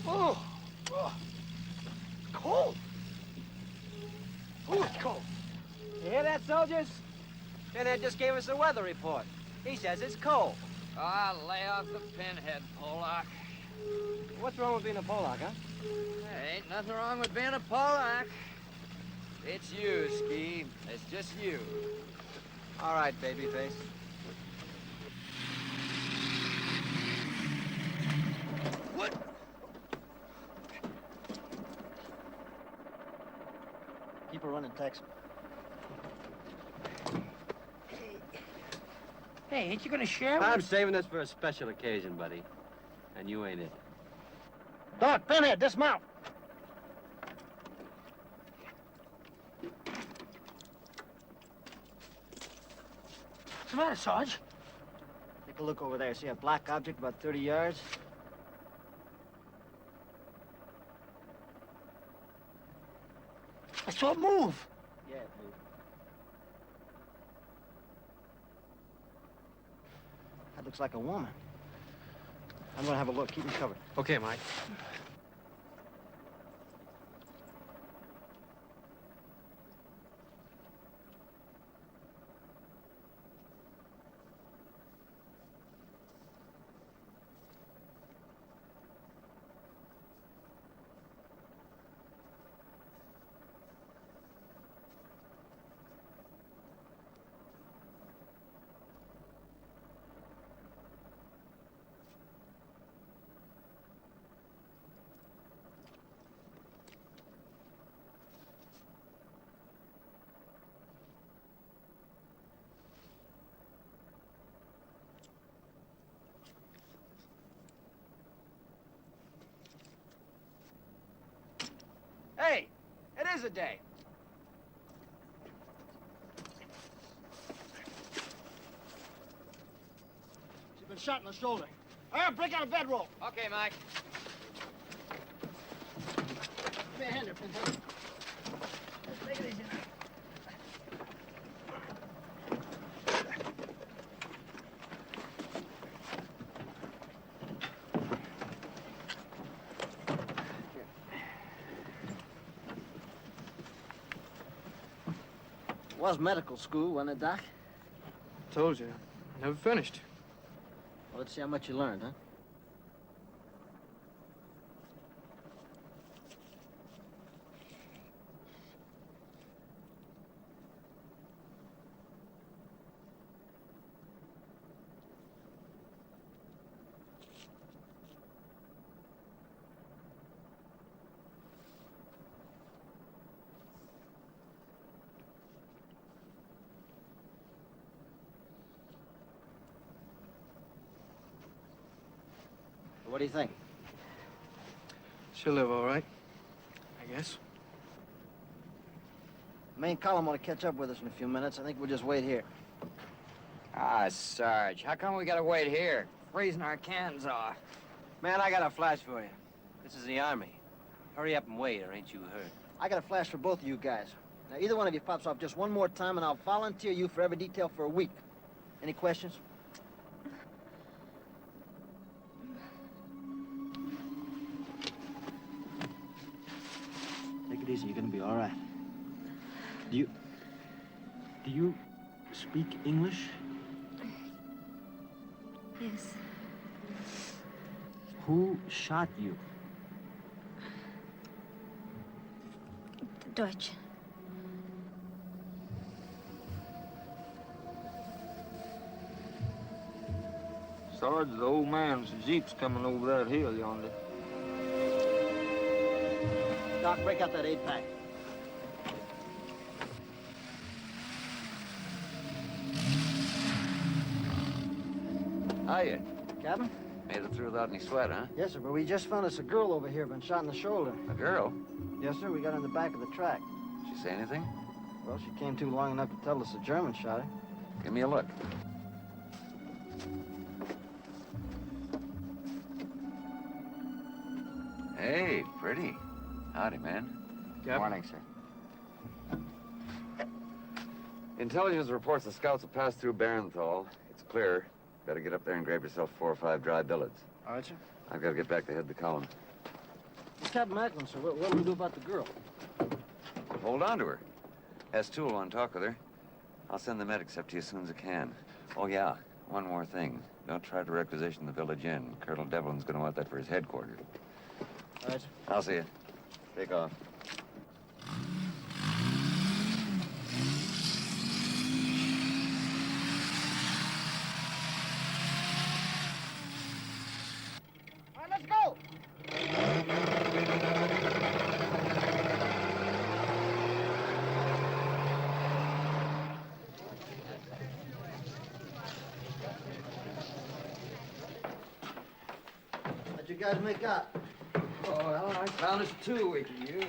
Oh, oh. It's cold. Oh, it's cold. You hear that, soldiers? Pinhead just gave us a weather report. He says it's cold. Ah, lay off the pinhead, Pollock. What's wrong with being a Pollock, huh? There ain't nothing wrong with being a Pollock. It's you, Ski. It's just you. All right, babyface. What? Keep her running, Tex. Hey, ain't you gonna share with I'm us? saving this for a special occasion, buddy. And you ain't it. Doc, Pinhead, dismount. What's the matter, Sarge? Take a look over there. See a black object about 30 yards? I saw it move. Yeah, it moved. That looks like a woman. I'm gonna have a look. Keep me covered. Okay, Mike. Hey, it is a day. She's been shot in the shoulder. All right, break out a bedroll. Okay, Mike. Give me a hand there, Pinhead. Take it easy now. Was medical school, wasn't it, Doc? Told you. Never finished. Well, let's see how much you learned, huh? What do you think? She'll live all right, I guess. Main column want to catch up with us in a few minutes. I think we'll just wait here. Ah, Sarge, how come we gotta wait here? Freezing our cans off. Man, I got a flash for you. This is the Army. Hurry up and wait, or ain't you heard? I got a flash for both of you guys. Now, either one of you pops off just one more time, and I'll volunteer you for every detail for a week. Any questions? Take it easy. You're gonna be all right. Do you speak English? Yes. Who shot you? Deutsch. Sarge, the old man's jeep's coming over that hill yonder. Doc, break out that 8-pack. Hiya. Captain? Made it through without any sweat, huh? Yes, sir, but we just found us a girl over here, been shot in the shoulder. A girl? Yes, sir, we got her in the back of the track. Did she say anything? Well, she came to long enough to tell us the German shot her. Give me a look. Hey, pretty. Howdy, man. Captain. Morning, sir. Intelligence reports the scouts have passed through Barenthal. It's clear. Better get up there and grab yourself 4 or 5 dry billets. All right, sir. I've got to get back to head the column. Captain Macklin, sir. What do we do about the girl? Hold on to her. S2 will want to talk with her. I'll send the medics up to you as soon as I can. Oh, yeah, one more thing. Don't try to requisition the village inn. Colonel Devlin's going to want that for his headquarters. All right, sir. I'll see you. Take off. All right, let's go! How'd you guys make out? Oh, well, I found us two we could use.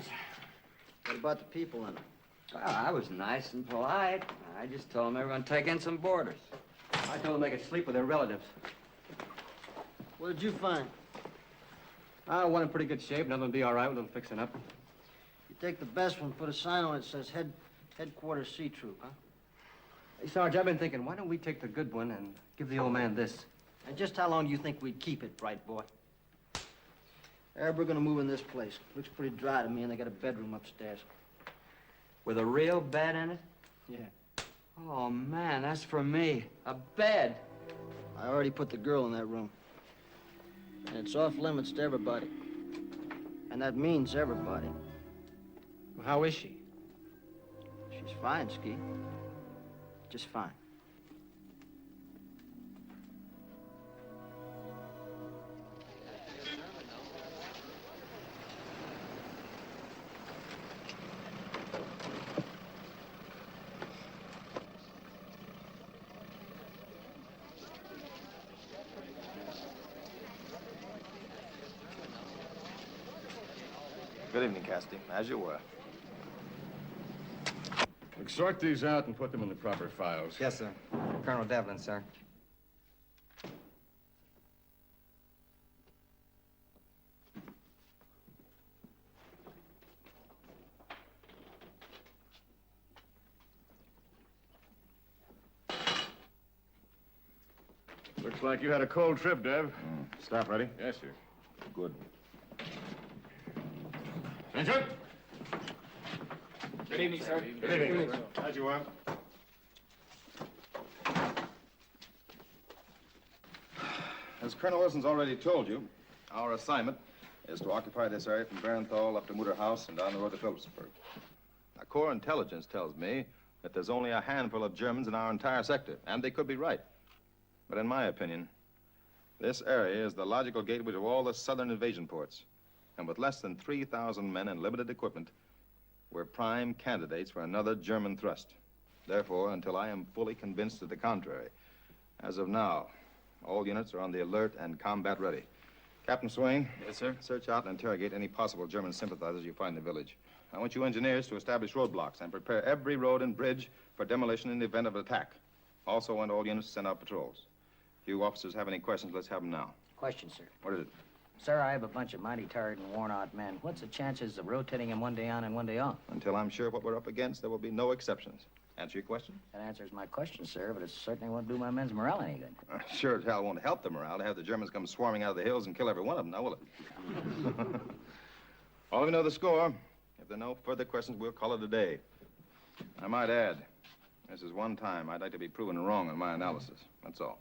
What about the people in it? Well, I was nice and polite. I just told them they were going to take in some boarders. I told them they could sleep with their relatives. What did you find? One in pretty good shape. Another will be all right with a little fixing up. You take the best one, put a sign on it that says Headquarters Sea Troop, huh? Hey, Sarge, I've been thinking, why don't we take the good one and give the old man this? And just how long do you think we'd keep it, bright boy? Arab, we're gonna move in this place. Looks pretty dry to me, and they got a bedroom upstairs. With a real bed in it? Yeah. Oh, man, that's for me. A bed. I already put the girl in that room. And it's off limits to everybody. And that means everybody. Well, how is she? She's fine, Ski. Just fine. Good evening, Cassidy. As you were. Look, sort these out and put them in the proper files. Yes, sir. Colonel Devlin, sir. Looks like you had a cold trip, Dev. Staff ready? Yes, sir. Good. Attention! Good evening, sir. Good evening. As you were. As Colonel Wilson's already told you, our assignment is to occupy this area from Barenthal up to Mutter House and down the road to Phillipsburg. Now, Corps intelligence tells me that there's only a handful of Germans in our entire sector, and they could be right. But in my opinion, this area is the logical gateway to all the southern invasion ports. And with less than 3,000 men and limited equipment, we're prime candidates for another German thrust. Therefore, until I am fully convinced of the contrary, as of now, all units are on the alert and combat ready. Captain Swain. Yes, sir. Search out and interrogate any possible German sympathizers you find in the village. I want you engineers to establish roadblocks and prepare every road and bridge for demolition in the event of attack. Also want all units to send out patrols. If you officers have any questions, let's have them now. Question, sir. What is it? Sir, I have a bunch of mighty tired and worn-out men. What's the chances of rotating them one day on and one day off? Until I'm sure what we're up against, there will be no exceptions. Answer your question? That answers my question, sir, but it certainly won't do my men's morale any good. Sure as hell won't help the morale to have the Germans come swarming out of the hills and kill every one of them, now will it? All of you know the score. If there are no further questions, we'll call it a day. I might add, this is one time I'd like to be proven wrong in my analysis. That's all.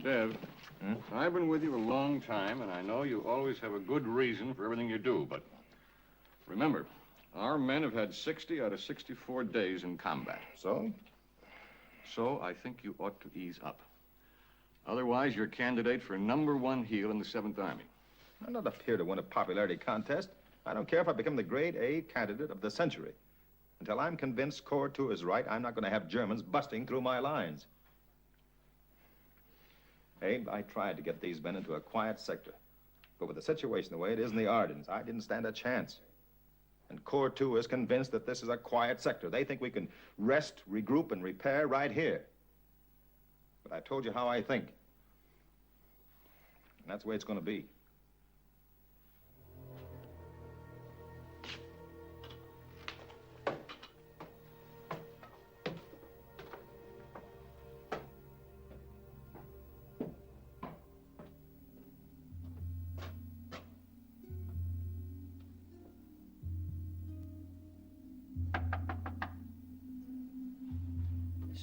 Dev, I've been with you a long time, and I know you always have a good reason for everything you do, but remember, our men have had 60 out of 64 days in combat. So? So I think you ought to ease up. Otherwise, you're candidate for #1 heel in the 7th Army. I'm not up here to win a popularity contest. I don't care if I become the grade A candidate of the century. Until I'm convinced Corps 2 is right, I'm not going to have Germans busting through my lines. Abe, I tried to get these men into a quiet sector. But with the situation the way it is in the Ardennes, I didn't stand a chance. And Corps 2 is convinced that this is a quiet sector. They think we can rest, regroup, and repair right here. But I told you how I think. And that's the way it's going to be.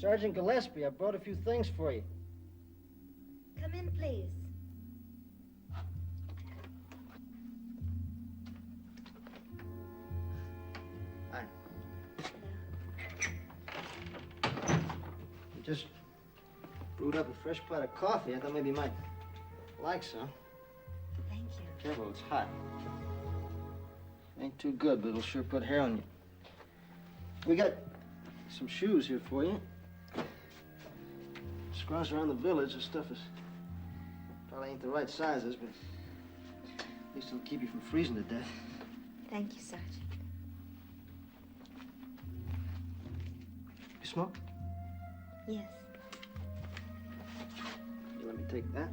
Sergeant Gillespie, I brought a few things for you. Come in, please. Hi. Just brewed up a fresh pot of coffee. I thought maybe you might like some. Thank you. Careful, it's hot. Ain't too good, but it'll sure put hair on you. We got some shoes here for you. Scrounge around the village, the stuff is probably ain't the right sizes, but at least it'll keep you from freezing to death. Thank you, Sergeant. You smoke? Yes. You let me take that?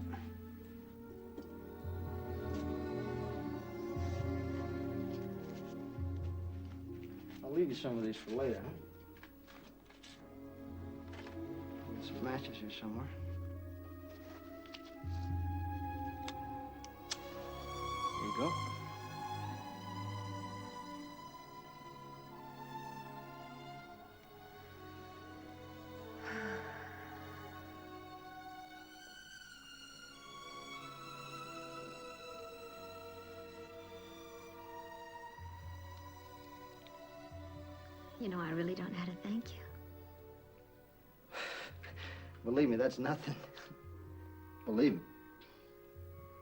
I'll leave you some of these for later, huh? Got some matches here somewhere. There you go. You know, I really don't know how to thank you. Believe me, that's nothing. Believe me.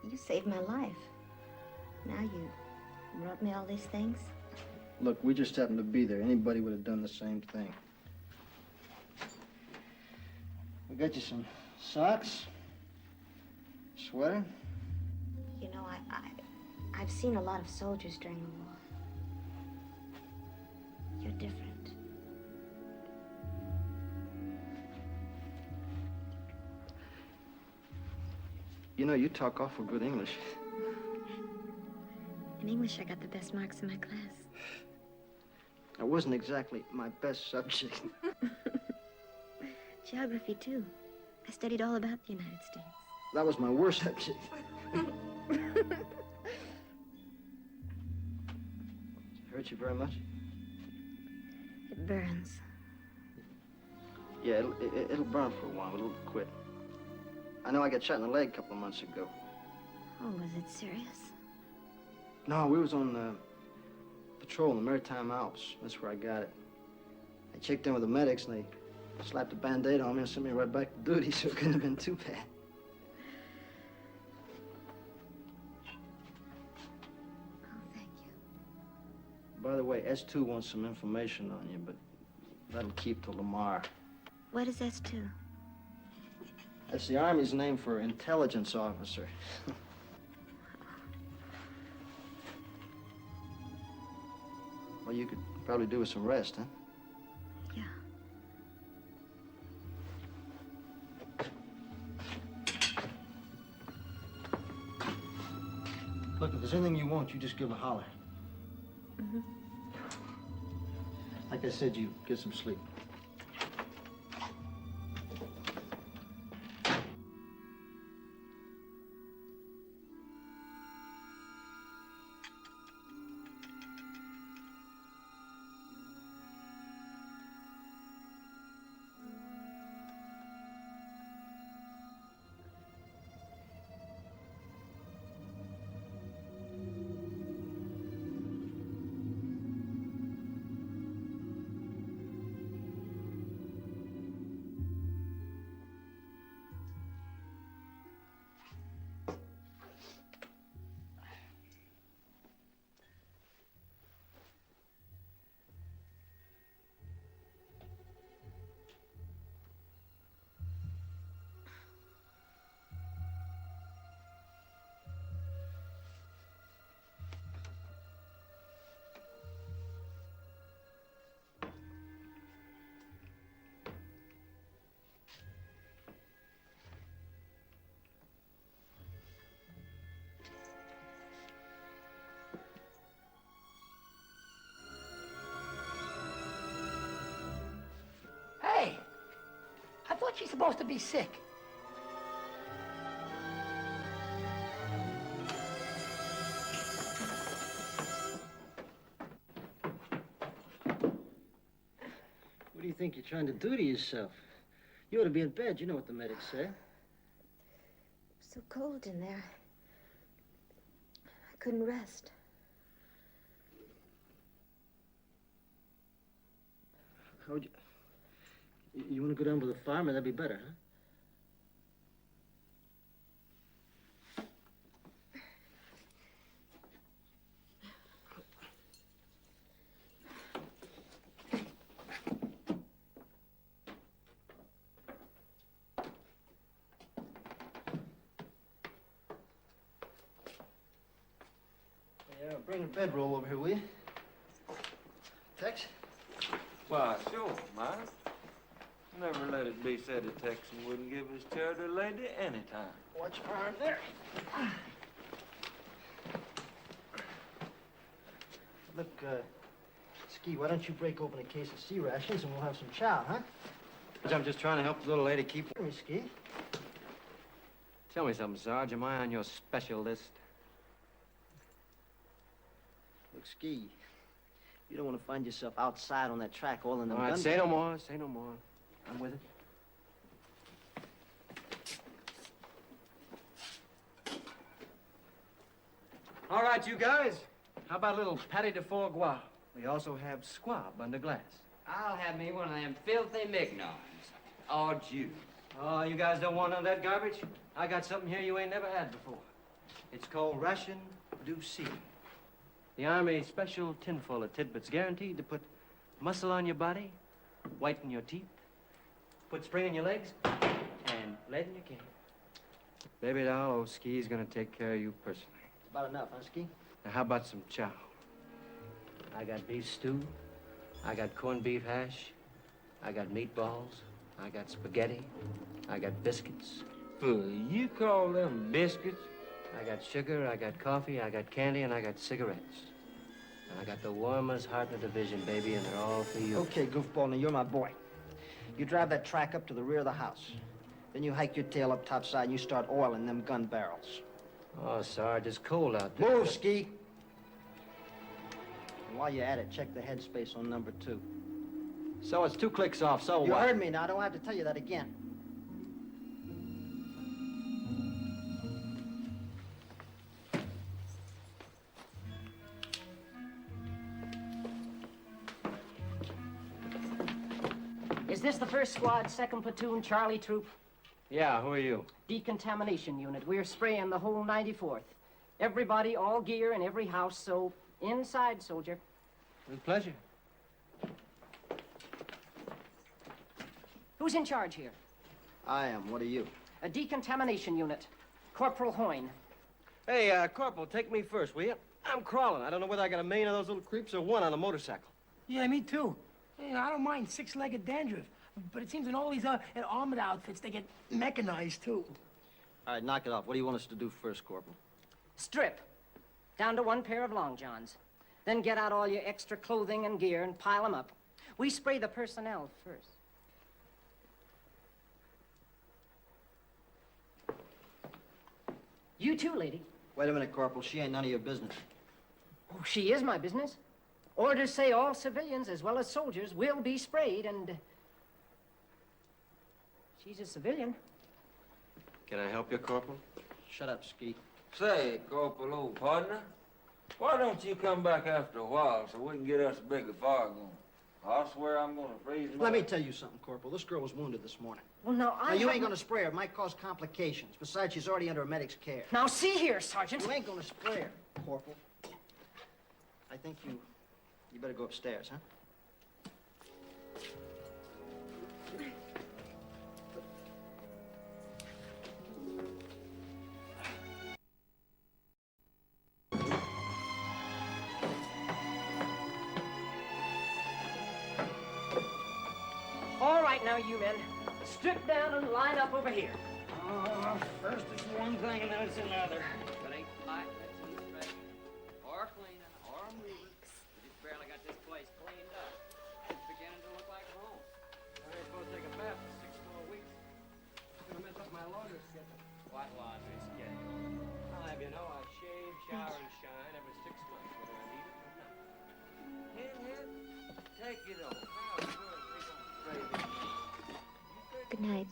You saved my life. Now you brought me all these things. Look, we just happened to be there. Anybody would have done the same thing. We got you some socks, sweater. You know, I've seen a lot of soldiers during the war. You're different. You know, you talk awful good English. In English, I got the best marks in my class. It wasn't exactly my best subject. Geography, too. I studied all about the United States. That was my worst subject. Hurt you very much? It burns. Yeah, it'll burn for a while, but it'll quit. I know I got shot in the leg a couple of months ago. Oh, was it serious? No, we was on patrol in the Maritime Alps. That's where I got it. I checked in with the medics, and they slapped a Band-Aid on me and sent me right back to duty, so it couldn't have been too bad. Oh, thank you. By the way, S2 wants some information on you, but that'll keep till tomorrow. What is S2? That's the Army's name for intelligence officer. Well, you could probably do with some rest, huh? Yeah. Look, if there's anything you want, you just give a holler. Mm-hmm. Like I said, you get some sleep. Hey, I thought she's supposed to be sick. What do you think you're trying to do to yourself? You ought to be in bed. You know what the medics say. So cold in there. I couldn't rest. How would you... You want to go down to the farm, and that'd be better, huh? Yeah, bring the bedroll over here, will you? Tex? Why, sure, Mike. Never let it be said a Texan wouldn't give his chair to a lady anytime. Watch your arm there. Look, Ski, why don't you break open a case of sea rations and we'll have some chow, huh? I'm just trying to help the little lady keep... Hear me, Ski. Tell me something, Sarge. Am I on your special list? Look, Ski, you don't want to find yourself outside on that track all in them All right, guns. say no more. Say no more. I'm with it. All right, you guys. How about a little patty de foie gras? We also have squab under glass. I'll have me one of them filthy mignons. All juice. Oh, you guys don't want none of that garbage? I got something here you ain't never had before. It's called Ration du Sea. The Army's special tinful of tidbits guaranteed to put muscle on your body, whiten your teeth, put spring in your legs, and lead in your cane. Baby doll, old Ski's gonna take care of you personally. About enough, huh, Ski? Now, how about some chow? I got beef stew. I got corned beef hash. I got meatballs. I got spaghetti. I got biscuits. You call them biscuits? I got sugar, I got coffee, I got candy, and I got cigarettes. And I got the warmest heart in the division, baby, and they're all for you. Okay, goofball, now you're my boy. You drive that track up to the rear of the house. Then you hike your tail up topside and you start oiling them gun barrels. Oh, Sarge, it's cold out there. Move, Ski. And while you're at it, check the headspace on number 2. So it's 2 clicks off, so You what? heard me now. I don't have to tell you that again. Is this the 1st Squad, 2nd Platoon, Charlie Troop? Yeah, who are you? Decontamination unit. We're spraying the whole 94th. Everybody, all gear in every house, so inside, soldier. With pleasure. Who's in charge here? I am. What are you? A decontamination unit. Corporal Hoyne. Hey, Corporal, take me first, will you? I'm crawling. I don't know whether I got a million of those little creeps or one on a motorcycle. Yeah, me too. I don't mind 6-legged dandruff, but it seems in all these armored outfits, they get mechanized, too. All right, knock it off. What do you want us to do first, Corporal? Strip. Down to 1 pair of long johns. Then get out all your extra clothing and gear and pile them up. We spray the personnel first. You too, lady. Wait a minute, Corporal. She ain't none of your business. Oh, she is my business. Orders say all civilians as well as soldiers will be sprayed, and she's a civilian. Can I help you, Corporal? Shut up, Ski. Say, Corporal, old partner, why don't you come back after a while so we can get us a bigger fire going? I swear I'm gonna freeze my... Let me tell you something, Corporal. This girl was wounded this morning. Well, now, Now, you ain't gonna spray her. It might cause complications. Besides, she's already under a medic's care. Now, see here, Sergeant. You ain't gonna spray her, Corporal. I think you better go upstairs, huh? All right, now, you men. Strip down and line up over here. First it's one thing and then it's another. But ain't like that's inspection or cleaning or moving. We just barely got this place cleaned up. It's beginning to look like home. I ain't supposed to take a bath for 6 more weeks. I'm gonna mess up my laundry schedule. What laundry schedule? I'll have you know I shave, shower, and shine every 6 months, whether I need it or not. Hit, take it on. Now, first, we gonna spray this. You say Good night.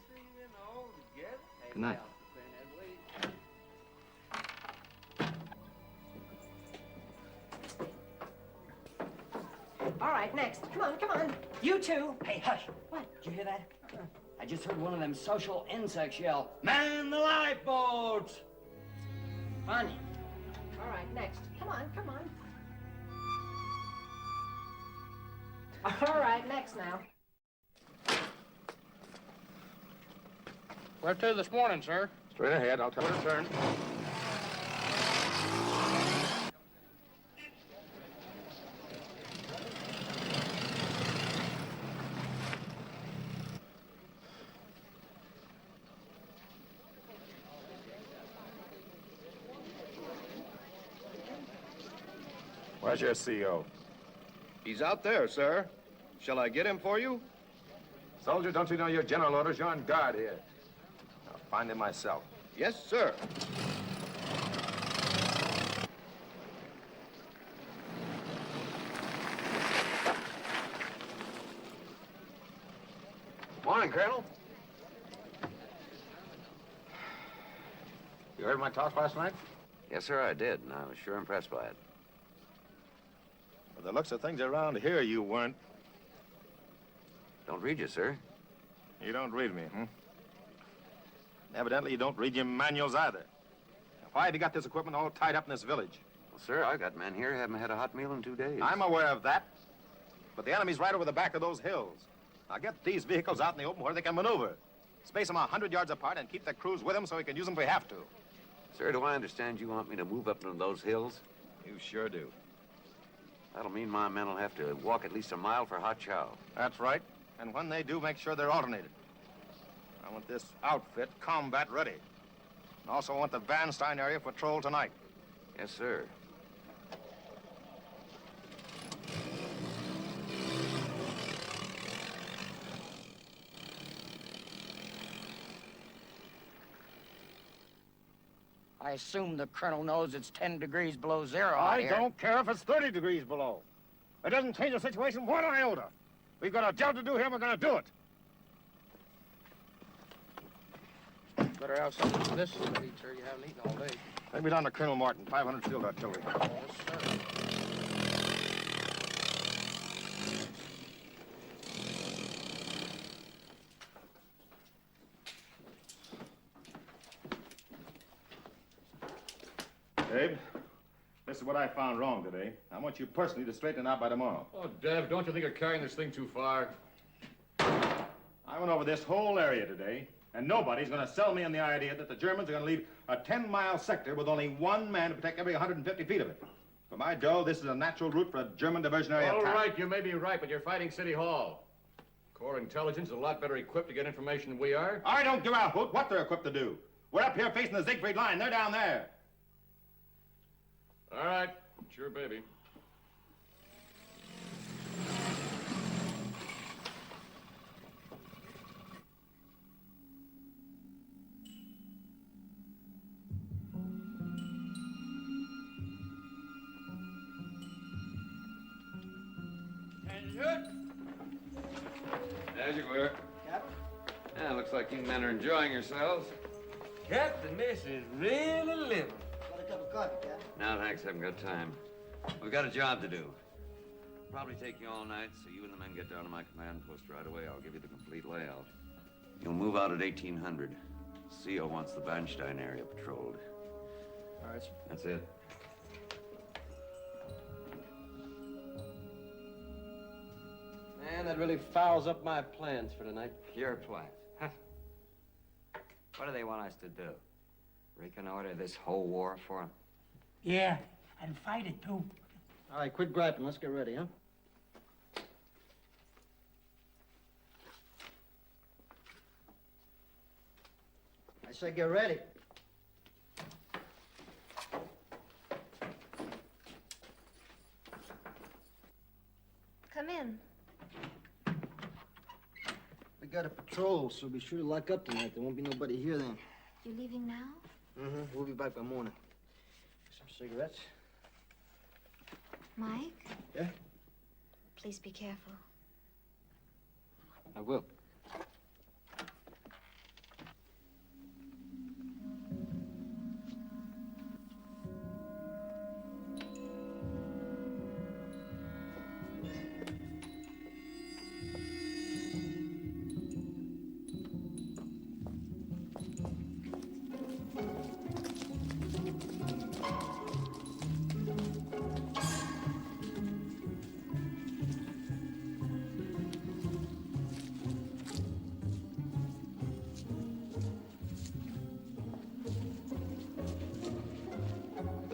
Good night. All right, next. Come on, come on. You two. Hey, hush. What? Did you hear that? I just heard one of them social insects yell, "Man the lifeboats!" Funny. All right, next. Come on, come on. All right, next now. Where to this morning, sir? Straight ahead. I'll tell her to turn. Where's your CO? He's out there, sir. Shall I get him for you? Soldier, don't you know your general orders? You're on guard here. I'll find him myself. Yes, sir. Morning, Colonel. You heard my talk last night? Yes, sir, I did, and I was sure impressed by it. By the looks of things around here, you weren't. Don't read you, sir. You don't read me, hmm? Evidently, you don't read your manuals either. Now, why have you got this equipment all tied up in this village? Well, sir, I got men here who haven't had a hot meal in 2 days. I'm aware of that. But the enemy's right over the back of those hills. Now, get these vehicles out in the open where they can maneuver. Space them 100 yards apart and keep the crews with them so we can use them if we have to. Sir, do I understand you want me to move up into those hills? You sure do. That'll mean my men will have to walk at least a mile for hot chow. That's right. And when they do, make sure they're alternated. I want this outfit combat ready. And also want the Van Stein area patrolled tonight. Yes, sir. I assume the colonel knows it's 10 degrees below zero out I here. don't care if it's 30 degrees below. It doesn't change the situation one iota. We've got a job to do here, and we're going to do it. Better have something for this, sir. You haven't eaten all day. Take me down to Colonel Martin, 500 field artillery. Yes, sir. Dave, this is what I found wrong today. I want you personally to straighten it out by tomorrow. Oh, Dev, don't you think you're carrying this thing too far? I went over this whole area today, and nobody's going to sell me on the idea that the Germans are going to leave a 10-mile sector with only one man to protect every 150 feet of it. For my dough, this is a natural route for a German diversionary All attack. right, you may be right, but you're fighting City Hall. Corps intelligence is a lot better equipped to get information than we are. I don't give a hoot what they're equipped to do. We're up here facing the Siegfried line. They're down there. All right, sure, baby. As you were. Captain? Yeah, looks like you men are enjoying yourselves. Captain, this is really living. Got a cup of coffee, Captain? No, thanks, haven't got time. We've got a job to do. Probably take you all night, so you and the men get down to my command post right away. I'll give you the complete layout. You'll move out at 1800. CO wants the Bernstein area patrolled. All right, sir. That's it. Man, that really fouls up my plans for tonight. Your plans. Huh. What do they want us to do? Reconnoiter this whole war for them? Yeah, and fight it, too. All right, quit griping. Let's get ready, huh? I say get ready. Come in. We got a patrol, so be sure to lock up tonight. There won't be nobody here then. You leaving now? Mm-hmm. We'll be back by morning. Some cigarettes? Mike? Yeah? Please be careful. I will.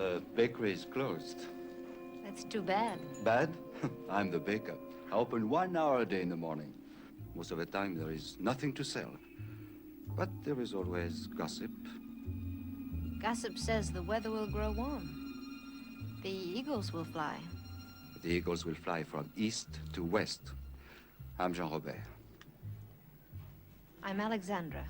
The bakery is closed. That's too bad. Bad? I'm the baker. I open 1 hour a day in the morning. Most of the time, there is nothing to sell. But there is always gossip. Gossip says the weather will grow warm. The eagles will fly. The eagles will fly from east to west. I'm Jean Robert. I'm Alexandra.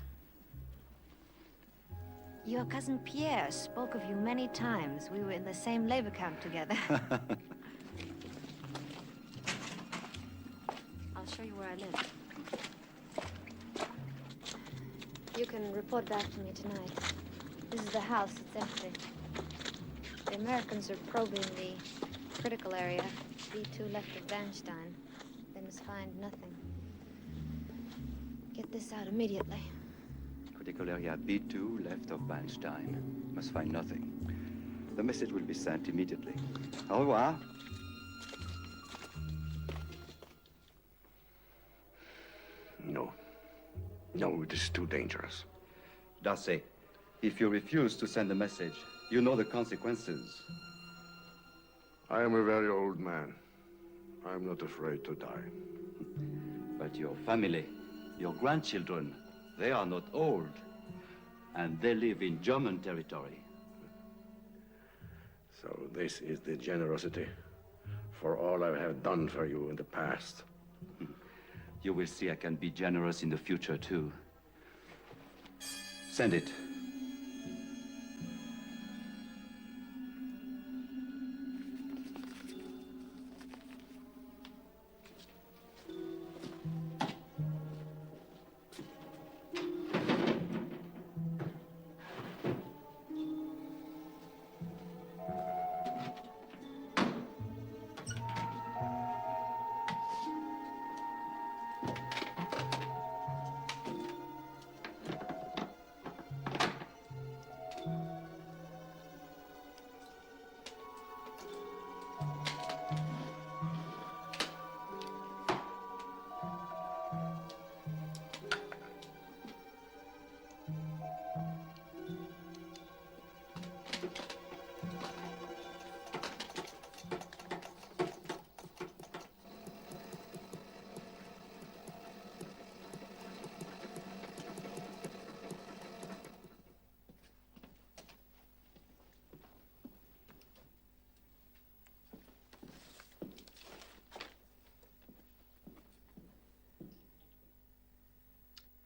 Your cousin Pierre spoke of you many times. We were in the same labor camp together. I'll show you where I live. You can report back to me tonight. This is the house. It's empty. The Americans are probing the critical area. B2 left of Bernstein. They must find nothing. Get this out immediately. Critical area B2, left of Bernstein. Must find nothing. The message will be sent immediately. Au revoir. No. No, it is too dangerous. Darcy, if you refuse to send the message, you know the consequences. I am a very old man. I'm not afraid to die. But your family, your grandchildren, they are not old. And they live in German territory. So this is the generosity for all I have done for you in the past. You will see I can be generous in the future, too. Send it.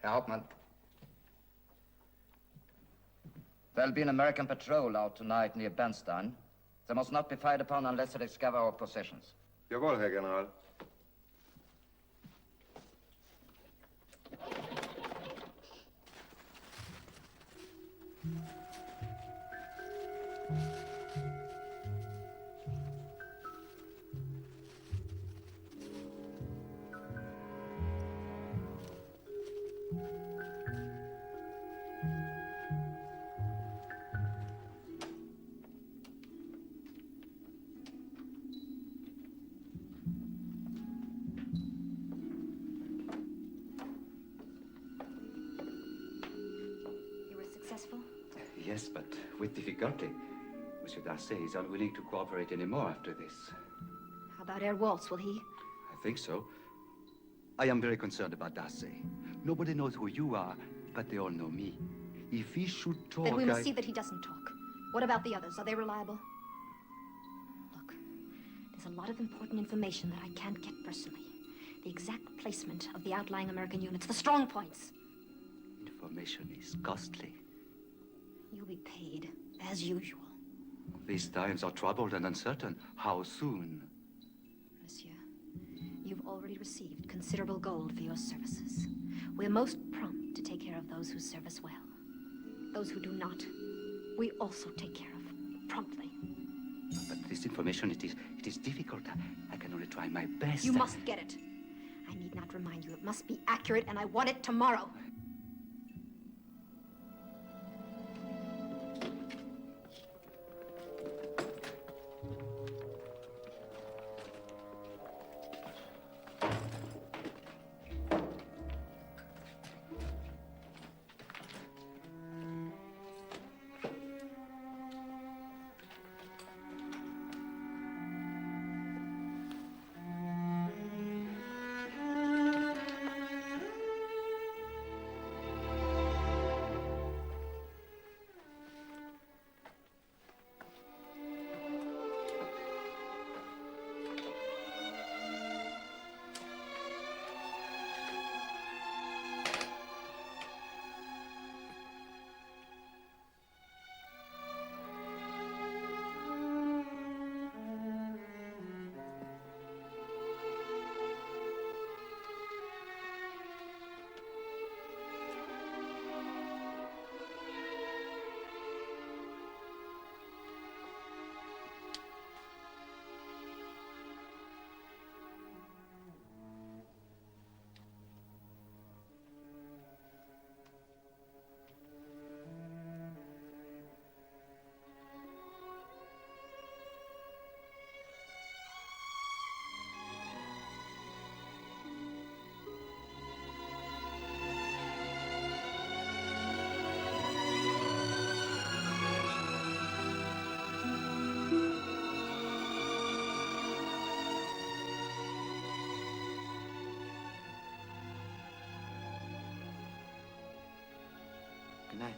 Herr Hauptmann. There'll be an American patrol out tonight near Bernstein. They must not be fired upon unless they discover our possessions. Jawohl, Herr General. Yes, but with difficulty. Monsieur Darcy is unwilling to cooperate anymore after this. How about Herr Waltz? Will he? I think so. I am very concerned about Darcy. Nobody knows who you are, but they all know me. If he should talk, Then we must see that he doesn't talk. What about the others? Are they reliable? Look, there's a lot of important information that I can't get personally. The exact placement of the outlying American units, the strong points. Information is costly. You'll be paid, as usual. These times are troubled and uncertain. How soon? Monsieur, you've already received considerable gold for your services. We're most prompt to take care of those who serve us well. Those who do not, we also take care of, promptly. But this information, it is difficult. I can only try my best. You must get it. I need not remind you. It must be accurate, and I want it tomorrow. Good night.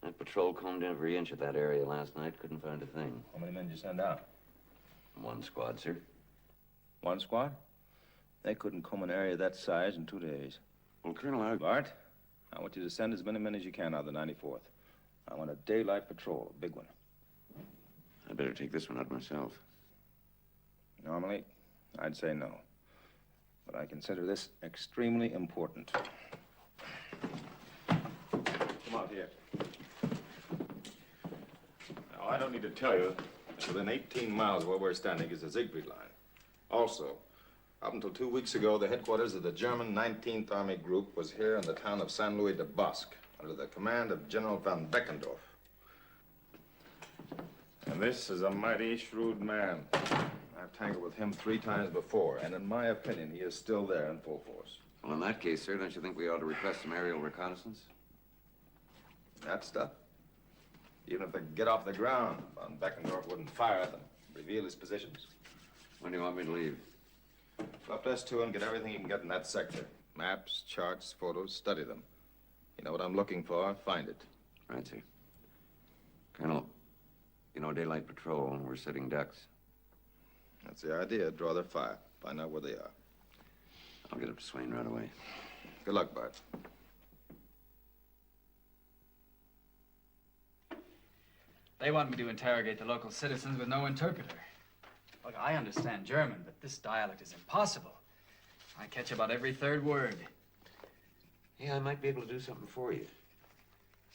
That patrol combed every inch of that area last night. Couldn't find a thing. How many men did you send out? One squad, sir. One squad? They couldn't comb an area that size in 2 days. Well, Colonel, Bart, I want you to send as many men as you can out of the 94th. I want a daylight patrol, a big one. I'd better take this one out myself. Normally, I'd say no. But I consider this extremely important. Come out here. Now, I don't need to tell you that within 18 miles of where we're standing is the Siegfried Line. Also, up until 2 weeks ago, the headquarters of the German 19th Army Group was here in the town of San Luis de Bosque, under the command of General von Beckendorf. And this is a mighty shrewd man. I've tangled with him 3 times before, and in my opinion, he is still there in full force. Well, in that case, sir, don't you think we ought to request some aerial reconnaissance? That stuff? Even if they get off the ground, von Beckendorf wouldn't fire at them, reveal his positions. When do you want me to leave? Go up to S2 and get everything you can get in that sector. Maps, charts, photos, study them. You know what I'm looking for, find it. Right, sir. Colonel, you know, daylight patrol, we're sitting ducks. That's the idea. Draw their fire. Find out where they are. I'll get up to Swain right away. Good luck, Bart. They want me to interrogate the local citizens with no interpreter. Look, I understand German, but this dialect is impossible. I catch about every third word. Yeah, I might be able to do something for you.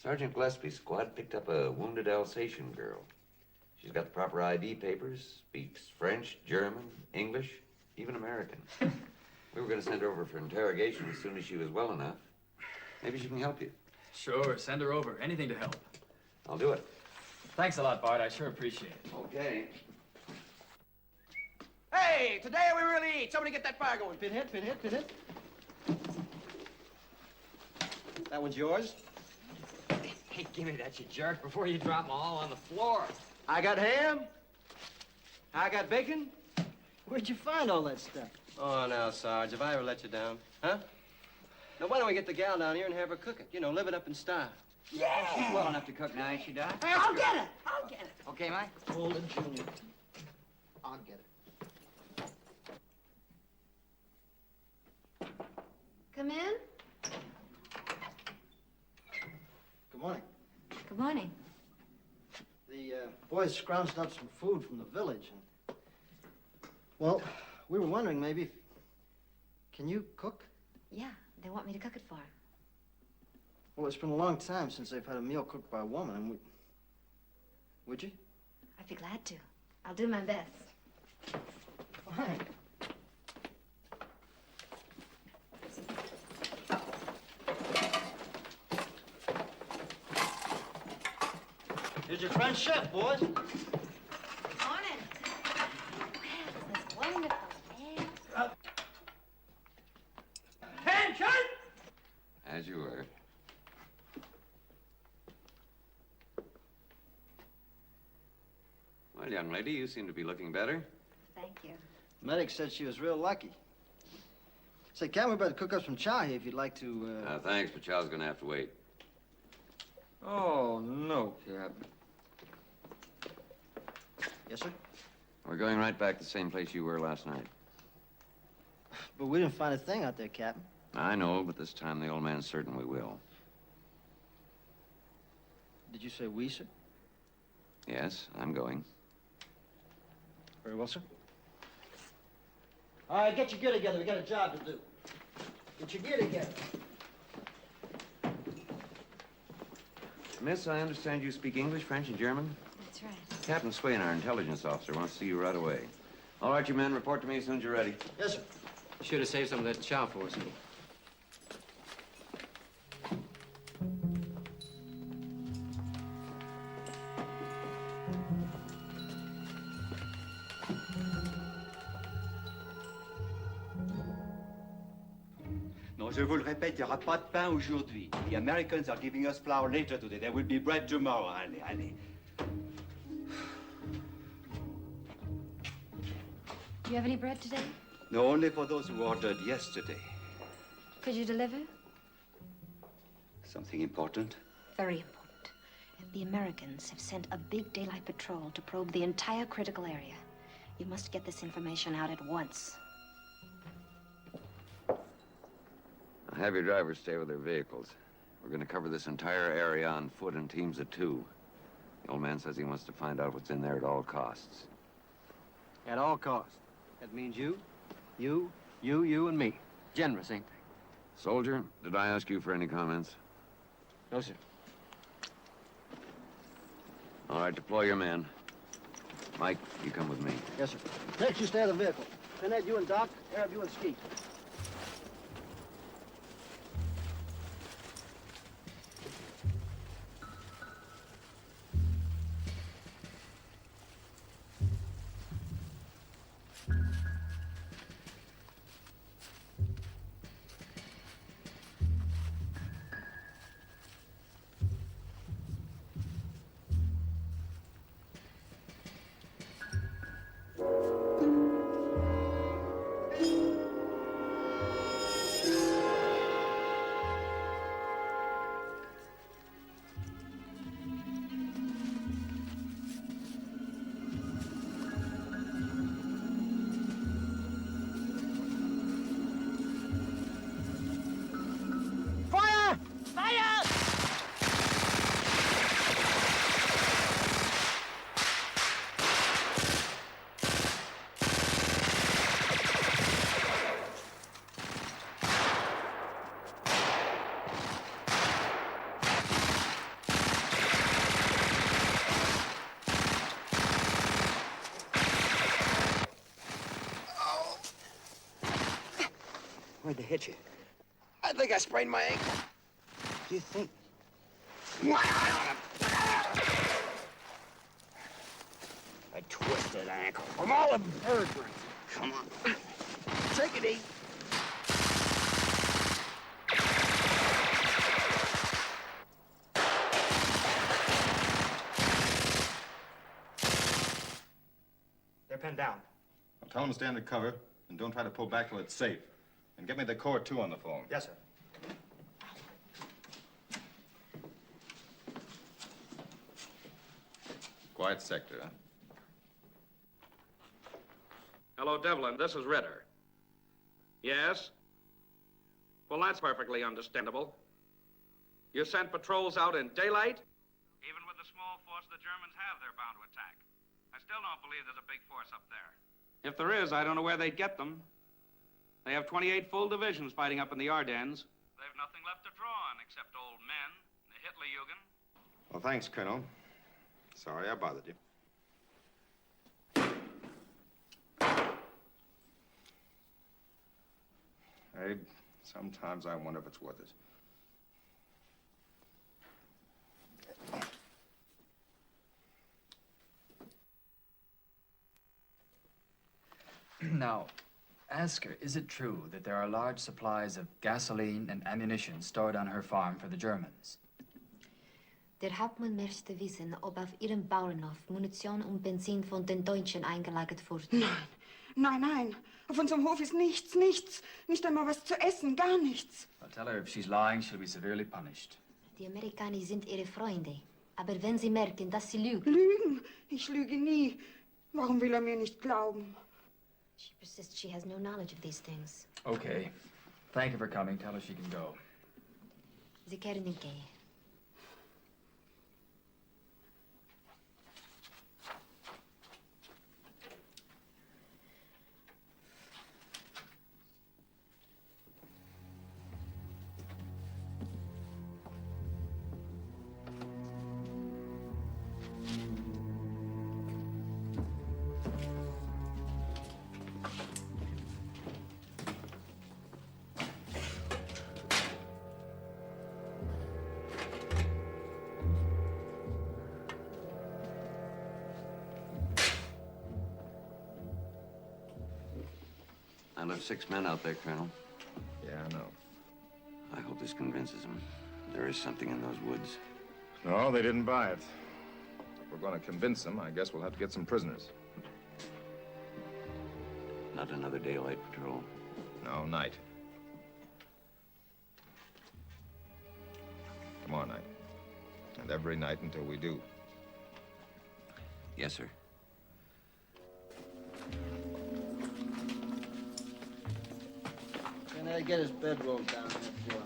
Sergeant Gillespie's squad picked up a wounded Alsatian girl. She's got the proper ID papers, speaks French, German, English, even American. We were going to send her over for interrogation as soon as she was well enough. Maybe she can help you. Sure, send her over. Anything to help. I'll do it. Thanks a lot, Bart. I sure appreciate it. Okay. Hey, today we really eat. Somebody get that fire going. Pinhead, pinhead, pinhead. That one's yours. Hey, give me that, you jerk, before you drop them all on the floor. I got ham. I got bacon. Where'd you find all that stuff? Oh, now, Sarge, have I ever let you down? Huh? Now, why don't we get the gal down here and have her cook it? You know, live it up in style. Yeah! She's well enough to cook now, ain't she, Doc? I'll get it. I'll get it. Okay, Mike? Hold it, Junior. I'll get it. Come in. Good morning. Good morning. The boys scrounged up some food from the village. And, well, we were wondering maybe, can you cook? Yeah, they want me to cook it for 'em. Well, it's been a long time since they've had a meal cooked by a woman, and would you? I'd be glad to. I'll do my best. Fine. Here's your French chef, boys. Good morning. That's wonderful. Yeah. Attention! As you were. Well, young lady, you seem to be looking better. Thank you. Medic said she was real lucky. Say, Captain, we better cook up some chow here if you'd like to, Thanks, but Chow's gonna have to wait. Oh, no, Captain. Yes, sir? We're going right back to the same place you were last night. But we didn't find a thing out there, Captain. I know, but this time the old man's certain we will. Did you say we, sir? Yes, I'm going. Very well, sir. All right, get your gear together. We got a job to do. Get your gear together. Miss, I understand you speak English, French, and German? That's right. Captain Swain, our intelligence officer, wants to see you right away. All right, you men, report to me as soon as you're ready. Yes, sir. Should have saved some of that chow for us. Non, je vous le répète, il n'y aura pas de pain aujourd'hui. The Americans are giving us flour later today. There will be bread tomorrow. Allez, allez. Do you have any bread today? No, only for those who ordered yesterday. Could you deliver? Something important? Very important. The Americans have sent a big daylight patrol to probe the entire critical area. You must get this information out at once. Have your drivers stay with their vehicles. We're going to cover this entire area on foot in teams of 2. The old man says he wants to find out what's in there at all costs. At all costs. That means you, and me. Generous, ain't they? Soldier, did I ask you for any comments? No, sir. All right, deploy your men. Mike, you come with me. Yes, sir. Next, you stay in the vehicle. Pinhead, you and Doc. Arab, you and Skeet. Where'd they hit you? I think I sprained my ankle. Do you think? A twisted ankle from all the bird brains. Come on. Take it easy. They're pinned down. Well, tell them to stay under cover and don't try to pull back till it's safe. And get me the Corps 2 on the phone. Yes, sir. Quiet sector, huh? Hello, Devlin. This is Ritter. Yes? Well, that's perfectly understandable. You sent patrols out in daylight? Even with the small force the Germans have, they're bound to attack. I still don't believe there's a big force up there. If there is, I don't know where they'd get them. They have 28 full divisions fighting up in the Ardennes. They've nothing left to draw on except old men, the Hitlerjugend. Well, thanks, Colonel. Sorry I bothered you. Abe, sometimes I wonder if it's worth it. Now, ask her, is it true that there are large supplies of gasoline and ammunition stored on her farm for the Germans? Der Hauptmann möchte wissen, ob auf Ihrem Bauernhof Munition und Benzin von den Deutschen eingelagert wurden. Nein, nein. Auf unserem Hof ist nichts, nichts. Nicht einmal was zu essen, gar nichts. I'll tell her if she's lying, she'll be severely punished. Die Amerikaner sind Ihre Freunde. Aber wenn sie merken, dass sie lügen... Lügen? Ich lüge nie. Warum will er mir nicht glauben? She persists she has no knowledge of these things. Okay. Thank you for coming. Tell her she can go. Sie kehren nicht gehen. I left 6 men out there, Colonel. Yeah, I know. I hope this convinces them. There is something in those woods. No, they didn't buy it. If we're going to convince them, I guess we'll have to get some prisoners. Not another daylight patrol. No, night. Come on, Night. And every night until we do. Yes, sir. Can I get his bedroll down there for him?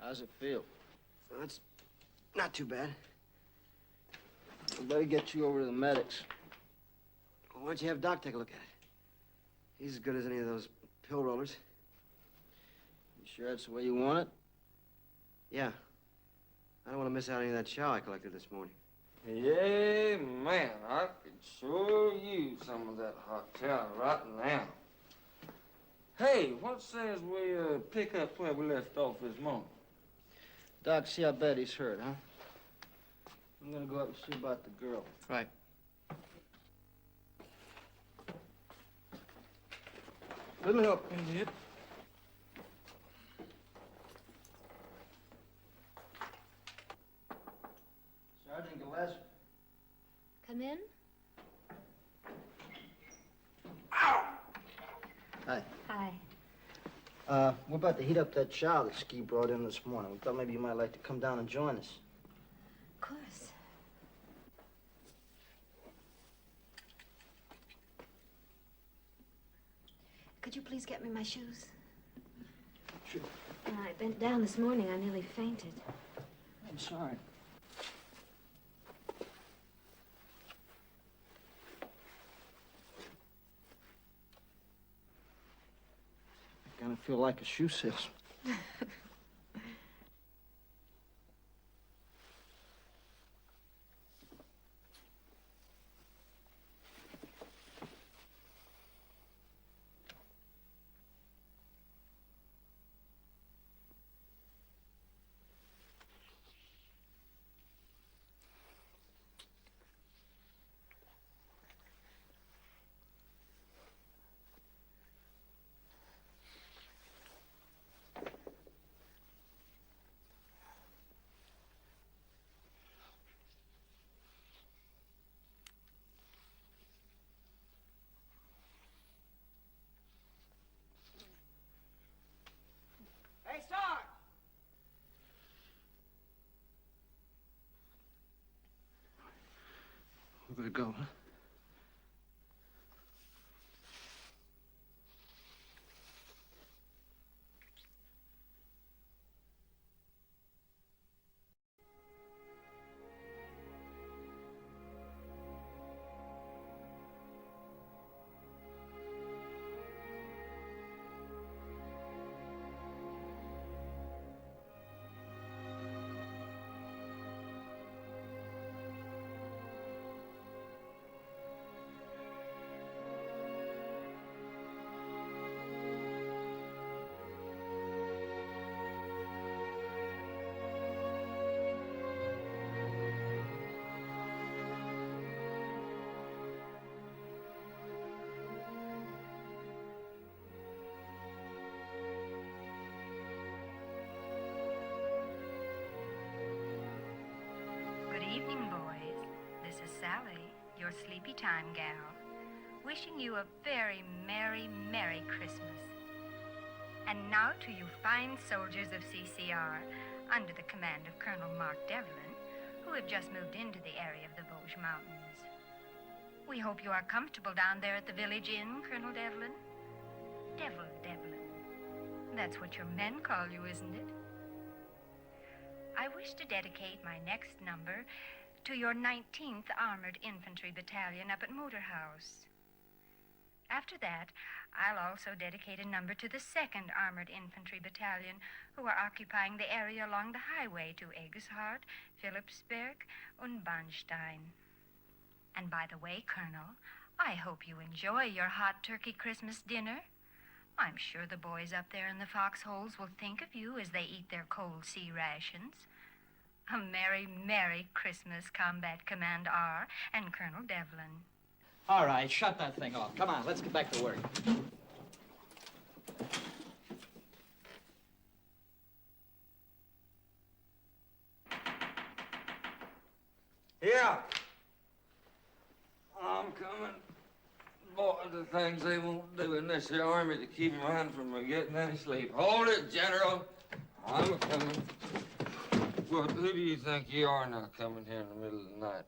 How's it feel? Well, it's not too bad. We better get you over to the medics. Why don't you have Doc take a look at it? He's as good as any of those pill rollers. You sure that's the way you want it? Yeah. I don't want to miss out any of that chow I collected this morning. Yeah, man, I could sure use some of that hot chow right now. Hey, what says we pick up where we left off this morning? Doc, see how bad he's hurt, huh? I'm gonna go up and see about the girl. Right. Little help, idiot. Sergeant Gillespie. Come in. Hi. Hi. We're about to heat up that chow that Ski brought in this morning. We thought maybe you might like to come down and join us. Of course. Could you please get me my shoes? Sure. When I bent down this morning, I nearly fainted. I'm sorry. I kind of feel like a shoe salesman. Hey, Sarge! We better go, huh? Good evening, boys. This is Sally, your sleepy time gal, wishing you a very merry, merry Christmas. And now to you fine soldiers of CCR, under the command of Colonel Mark Devlin, who have just moved into the area of the Vosges Mountains. We hope you are comfortable down there at the village inn, Colonel Devlin. Devlin. That's what your men call you, isn't it? I wish to dedicate my next number to your 19th Armored Infantry Battalion up at Motor House. After that, I'll also dedicate a number to the 2nd Armored Infantry Battalion, who are occupying the area along the highway to Egeshart, Philipsberg, and Bahnstein. And by the way, Colonel, I hope you enjoy your hot turkey Christmas dinner. I'm sure the boys up there in the foxholes will think of you as they eat their cold sea rations. A merry, merry Christmas, Combat Command R and Colonel Devlin. All right, shut that thing off. Come on, let's get back to work. Yeah. I'm coming. Boy, the things they won't do in this here army to keep a man from getting any sleep. Hold it, General. I'm coming. Well, who do you think you are now coming here in the middle of the night?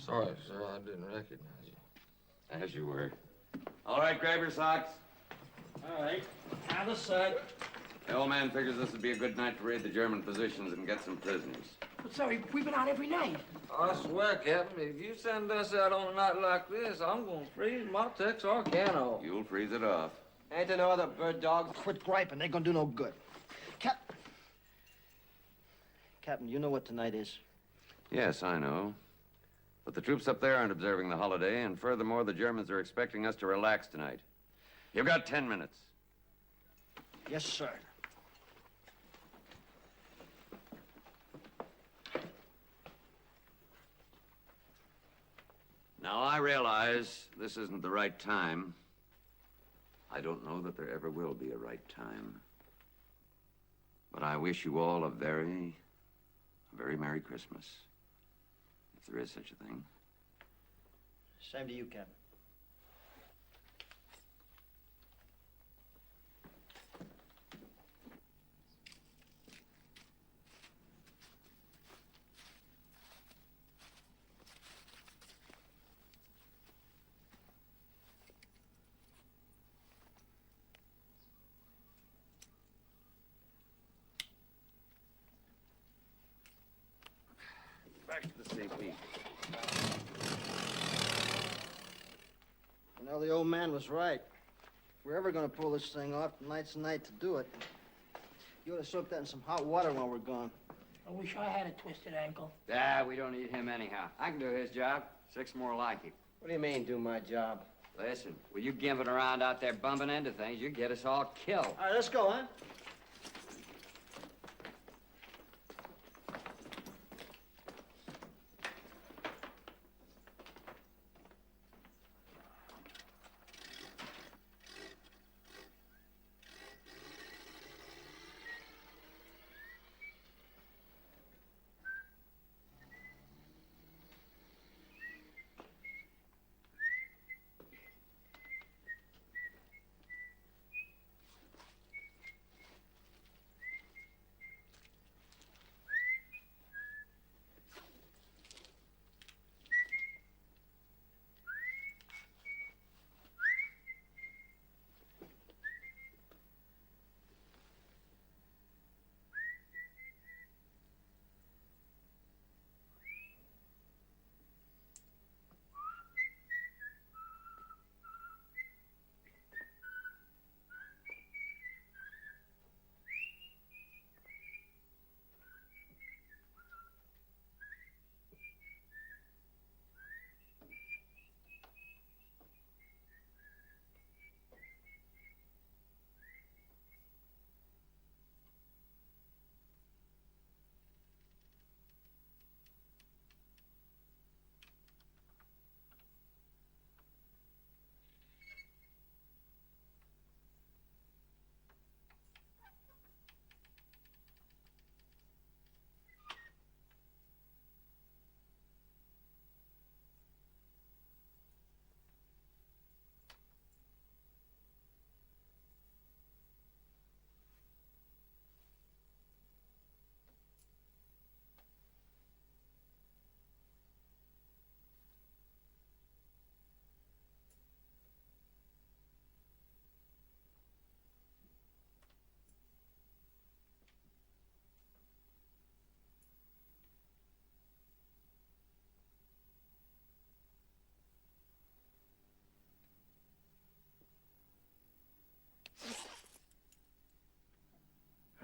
Sorry, sir, I didn't recognize you. As you were. All right, grab your socks. All right, out of sight. The old man figures this would be a good night to raid the German positions and get some prisoners. But, sir, we've been out every night. I swear, Captain, if you send us out on a night like this, I'm gonna freeze my Texarkana. You'll freeze it off. Ain't there no other bird dogs? Quit griping, they ain't gonna do no good. Captain, you know what tonight is? Yes, I know. But the troops up there aren't observing the holiday, and furthermore, the Germans are expecting us to relax tonight. You've got 10 minutes. Yes, sir. Now, I realize this isn't the right time. I don't know that there ever will be a right time. But I wish you all a very Merry Christmas. If there is such a thing. Same to you, Captain. Back to the CP. You know, the old man was right. If we're ever gonna pull this thing off, tonight's the night to do it. You ought to soak that in some hot water while we're gone. I wish I had a twisted ankle. Ah, we don't need him anyhow. I can do his job. 6 more like him. What do you mean, do my job? Listen, will you gimping around out there bumping into things, you get us all killed. All right, let's go, huh?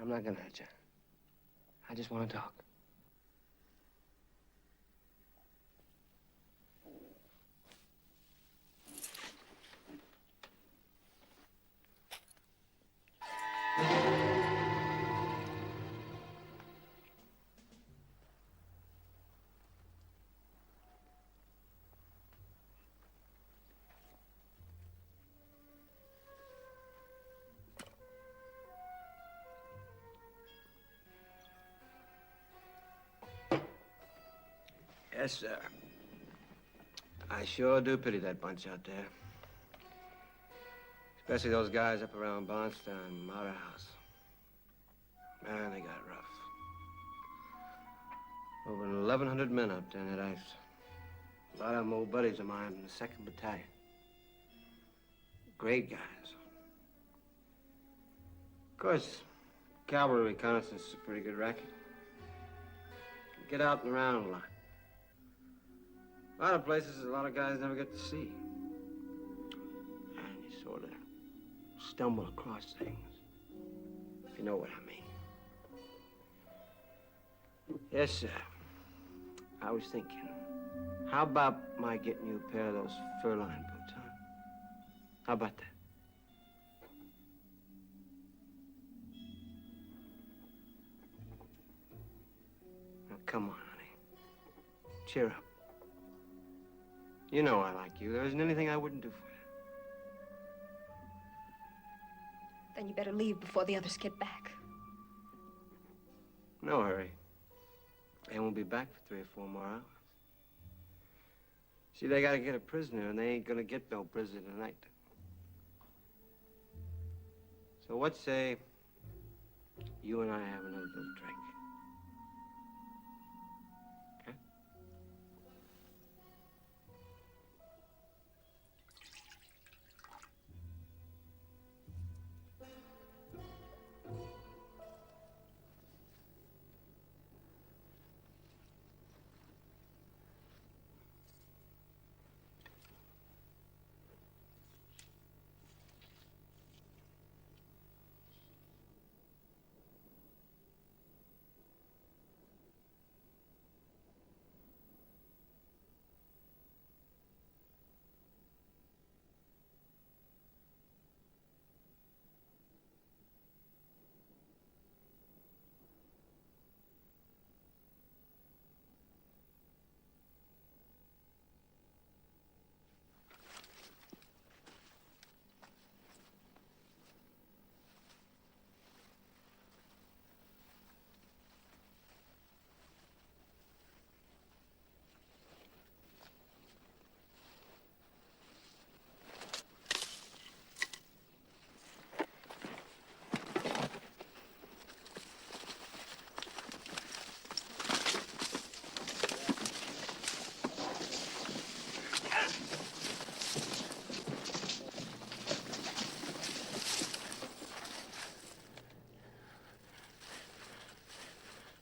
I'm not gonna hurt you. I just want to talk. Yes, sir. I sure do pity that bunch out there. Especially those guys up around Barnstein, Mauer House. Man, they got rough. Over 1,100 men up there in that ice. A lot of them old buddies of mine from the 2nd Battalion. Great guys. Of course, cavalry reconnaissance is a pretty good racket. Get out and around a lot. A lot of places a lot of guys never get to see. And you sort of stumble across things, if you know what I mean. Yes, sir. I was thinking, how about my getting you a pair of those fur-lined boots, huh? How about that? Now, come on, honey. Cheer up. You know I like you. There isn't anything I wouldn't do for you. Then you better leave before the others get back. No hurry. They won't be back for 3 or 4 more hours. See, they gotta get a prisoner, and they ain't gonna get no prisoner tonight. So what say you and I have another little drink? Okay?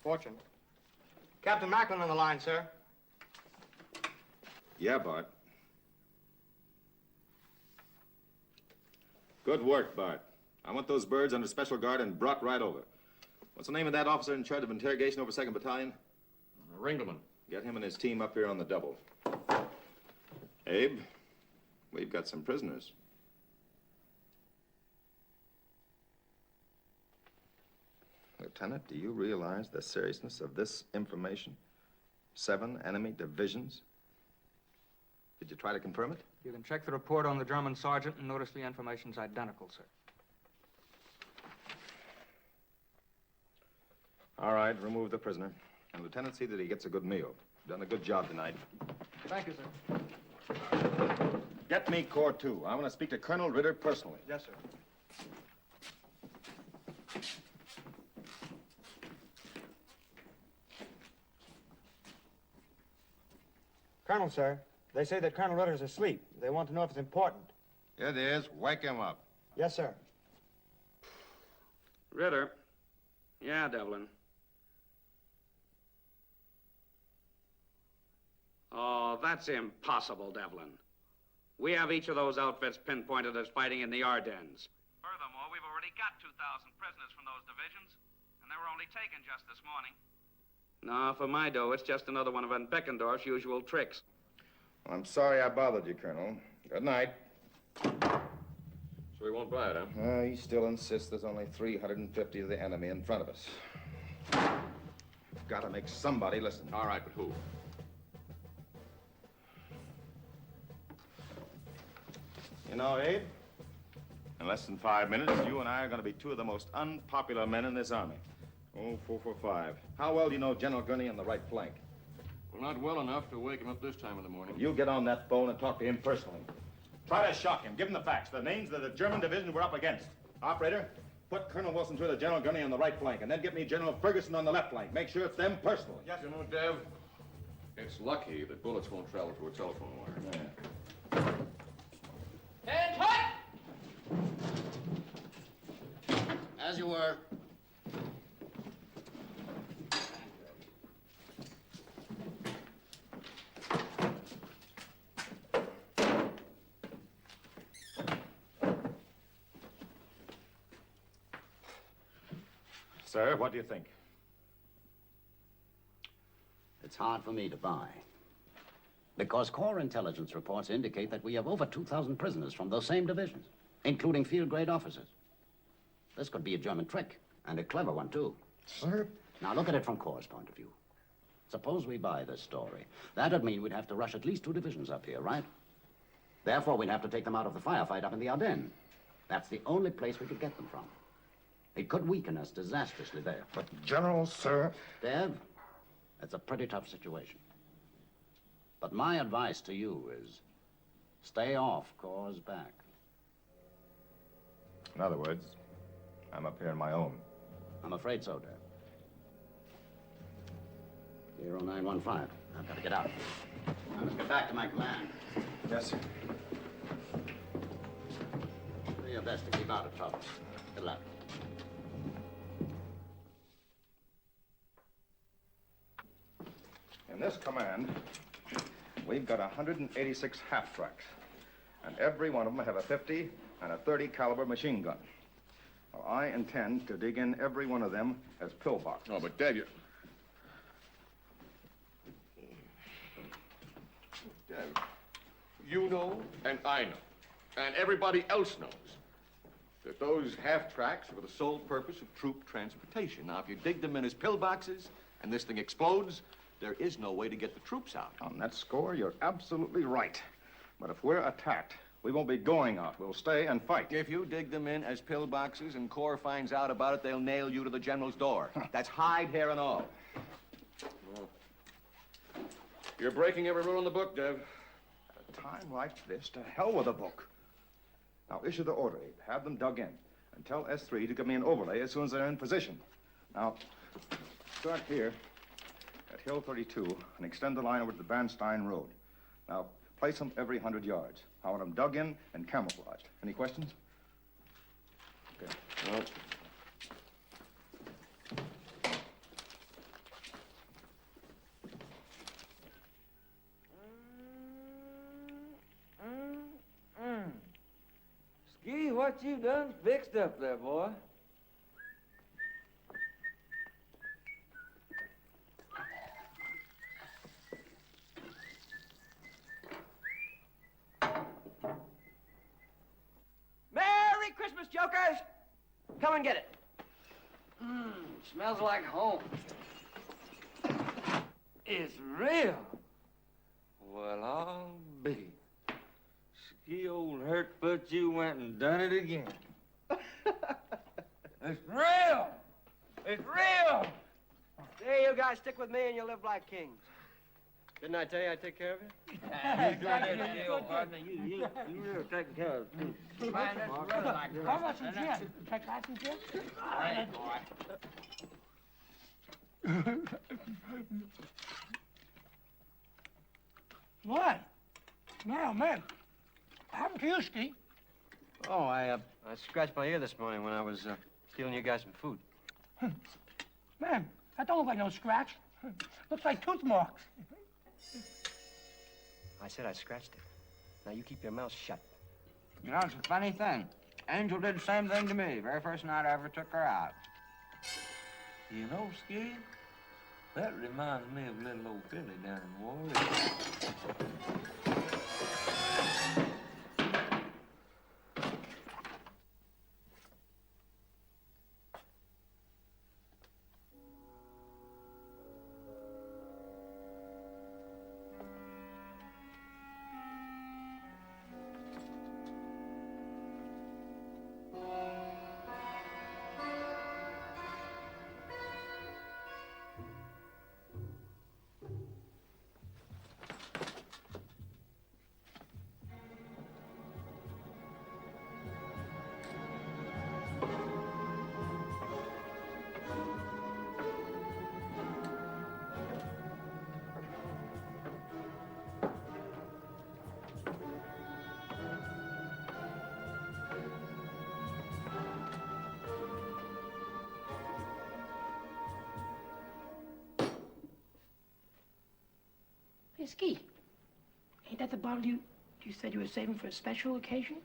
Fortune. Captain Macklin on the line, sir. Yeah, Bart. Good work, Bart. I want those birds under special guard and brought right over. What's the name of that officer in charge of interrogation over 2nd Battalion? Ringelman. Get him and his team up here on the double. Abe, we've got some prisoners. Lieutenant, do you realize the seriousness of this information? 7 enemy divisions? Did you try to confirm it? You can check the report on the German sergeant and notice the information's identical, sir. All right, remove the prisoner. And Lieutenant, see that he gets a good meal. Done a good job tonight. Thank you, sir. Get me Corps 2. I want to speak to Colonel Ritter personally. Yes, sir. Colonel, sir. They say that Colonel Ritter's asleep. They want to know if it's important. It is. Wake him up. Yes, sir. Ritter. Yeah, Devlin. Oh, that's impossible, Devlin. We have each of those outfits pinpointed as fighting in the Ardennes. Furthermore, we've already got 2,000 prisoners from those divisions, and they were only taken just this morning. No, for my dough, it's just another one of Van Beckendorf's usual tricks. I'm sorry I bothered you, Colonel. Good night. So he won't buy it, huh? He still insists there's only 350 of the enemy in front of us. We've got to make somebody listen. All right, but who? You know, Abe, in less than 5 minutes, you and I are going to be 2 of the most unpopular men in this army. Oh, 445. How well do you know General Gurney on the right flank? Well, not well enough to wake him up this time of the morning. You get on that phone and talk to him personally. Try to shock him. Give him the facts, the names of the German division we're up against. Operator, put Colonel Wilson through the General Gunny on the right flank, and then get me General Ferguson on the left flank. Make sure it's them personally. Yes. You know, Dev, it's lucky that bullets won't travel through a telephone wire. Yeah. Hands high! As you were. Sir, what do you think? It's hard for me to buy. Because Corps intelligence reports indicate that we have over 2,000 prisoners from those same divisions, including field-grade officers. This could be a German trick, and a clever one, too. Sir? Now, look at it from Corps' point of view. Suppose we buy this story. That'd mean we'd have to rush at least 2 divisions up here, right? Therefore, we'd have to take them out of the firefight up in the Ardennes. That's the only place we could get them from. It could weaken us disastrously there. But, General, sir... Dev, it's a pretty tough situation. But my advice to you is stay off Corps' back. In other words, I'm up here on my own. I'm afraid so, Dev. 0915. I've got to get out. I must get back to my command. Yes, sir. Do your best to keep out of trouble. Good luck. In this command, we've got 186 half-tracks, and every one of them have a 50 and a 30 caliber machine gun. Well, I intend to dig in every one of them as pillboxes. Oh, but Dave, you... Dave, you know, and I know, and everybody else knows, that those half-tracks are for the sole purpose of troop transportation. Now, if you dig them in as pillboxes, and this thing explodes, there is no way to get the troops out. On that score, you're absolutely right. But if we're attacked, we won't be going out. We'll stay and fight. If you dig them in as pillboxes and Corps finds out about it, they'll nail you to the general's door. That's hide, hair, and all. Well, you're breaking every rule in the book, Dev. At a time like this, to hell with the book. Now, issue the order, Abe. Have them dug in. And tell S3 to give me an overlay as soon as they're in position. Now, start here at Hill 32 and extend the line over to the Bernstein Road. Now, place them every 100 yards. I want them dug in and camouflaged. Any questions? Okay. No. Ski, what you done fixed up there, boy? Merry Christmas, jokers! Come and get it. Smells like home. It's real. Well, I'll be. Ski, old Hurtfoot, you went and done it again. It's real! It's real! There, you guys stick with me and you'll live like kings. Didn't I tell you I'd take care of you? You doing it, Gil, partner. You really taking care of it, too. Man, that's really like how much some gin? Check out some gin? All right, boy. What? No, man. What happened to you, Ski? Oh, I scratched my ear this morning when I was stealing you guys some food. Man, that don't look like no scratch. Looks like tooth marks. I said I scratched it. Now you keep your mouth shut. You know, it's a funny thing. Angel did the same thing to me, very first night I ever took her out. You know, Ski, that reminds me of little old Billy down in Warwick. Hey, Ski. Ain't that the bottle you said you were saving for a special occasion?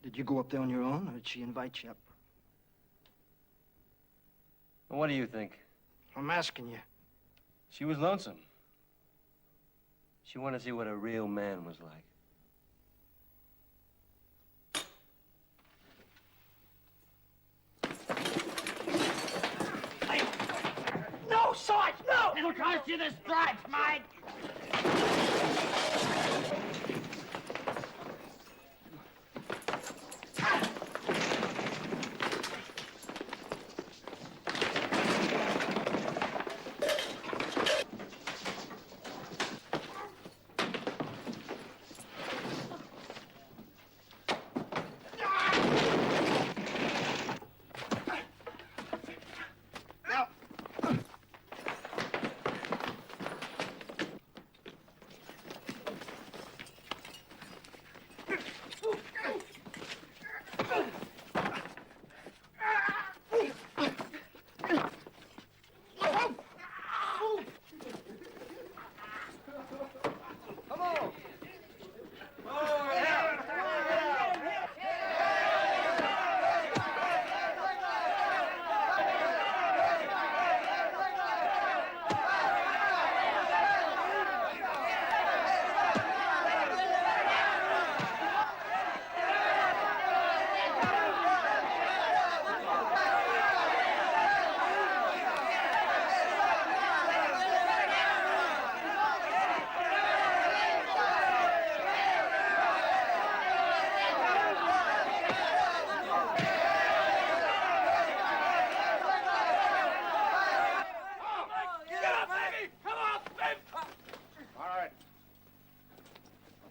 Did you go up there on your own, or did she invite you up? What do you think? I'm asking you. She was lonesome. She wanted to see what a real man was like. No, Sarge, no! It'll cost you the stripes, Mike!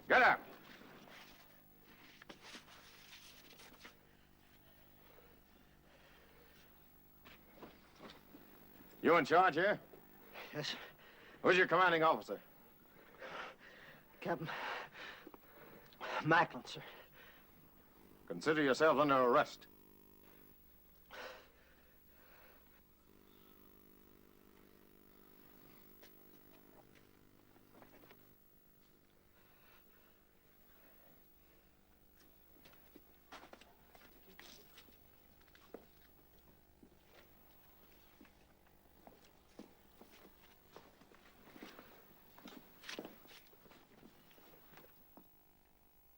Get up. You in charge here? Yes. Who's your commanding officer? Captain Macklin, sir. Consider yourself under arrest.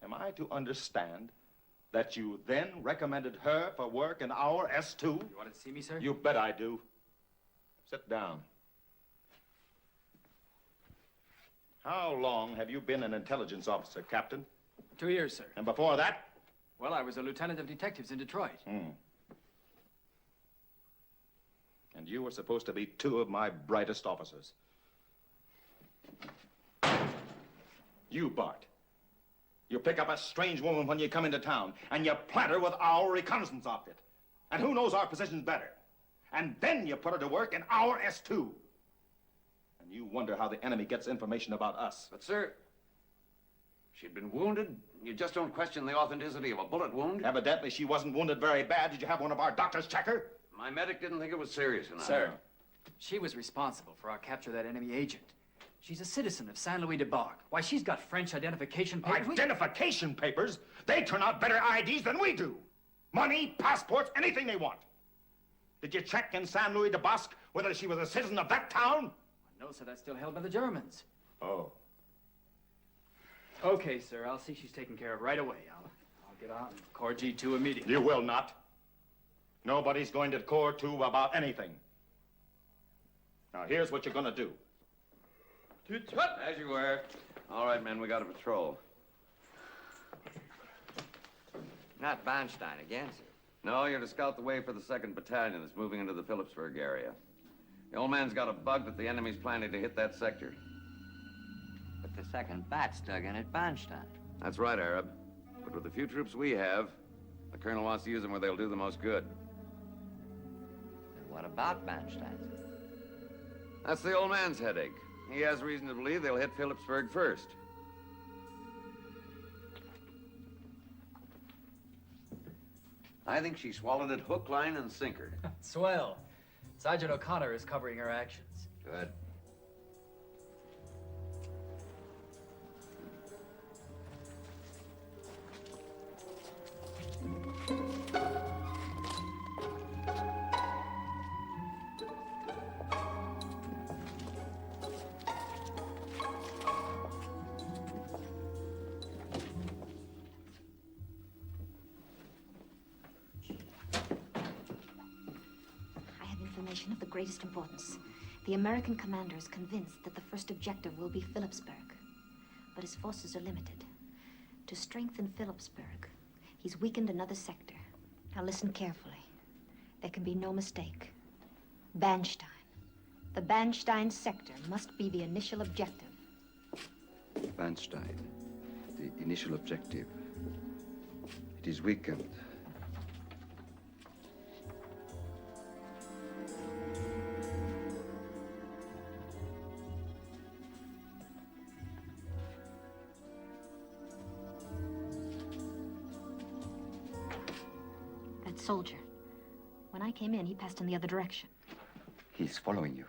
Am I to understand that you then recommended her for work in our S2? You wanted to see me, sir? You bet I do. Sit down. How long have you been an intelligence officer, Captain? 2 years, sir. And before that? Well, I was a lieutenant of detectives in Detroit. And you were supposed to be two of my brightest officers. You, Bart. You pick up a strange woman when you come into town, and you plant her with our reconnaissance outfit. And who knows our positions better? And then you put her to work in our S2. And you wonder how the enemy gets information about us. But, sir, she'd been wounded. You just don't question the authenticity of a bullet wound? Evidently, she wasn't wounded very bad. Did you have one of our doctors check her? My medic didn't think it was serious enough. Sir, she was responsible for our capture of that enemy agent. She's a citizen of Saint Louis de Barque. Why, she's got French identification papers. Identification papers? They turn out better IDs than we do. Money, passports, anything they want. Did you check in Saint Louis de Barque whether she was a citizen of that town? No, sir, that's still held by the Germans. Oh. Okay, sir, I'll see she's taken care of right away. I'll get on Corps G2 immediately. You will not. Nobody's going to Corps 2 about anything. Now, here's what you're going to do. As you were. All right, men, we got a patrol. Not Bernstein again, sir. No, you're to scout the way for the 2nd Battalion that's moving into the Phillipsburg area. The old man's got a bug that the enemy's planning to hit that sector. But the 2nd Bat's dug in at Bernstein. That's right, Arab. But with the few troops we have, the colonel wants to use them where they'll do the most good. And what about Bernstein? That's the old man's headache. He has reason to believe they'll hit Phillipsburg first. I think she swallowed it hook, line, and sinker. Swell. Sergeant O'Connor is covering her actions. Good. I have information of the greatest importance. The American commander is convinced that the first objective will be Phillipsburg, but his forces are limited. To strengthen Phillipsburg, he's weakened another sector. Now listen carefully. There can be no mistake. Banstein. The Banstein sector must be the initial objective. Banstein, the initial objective. It is weakened. That soldier. When I came in, he passed in the other direction. He's following you.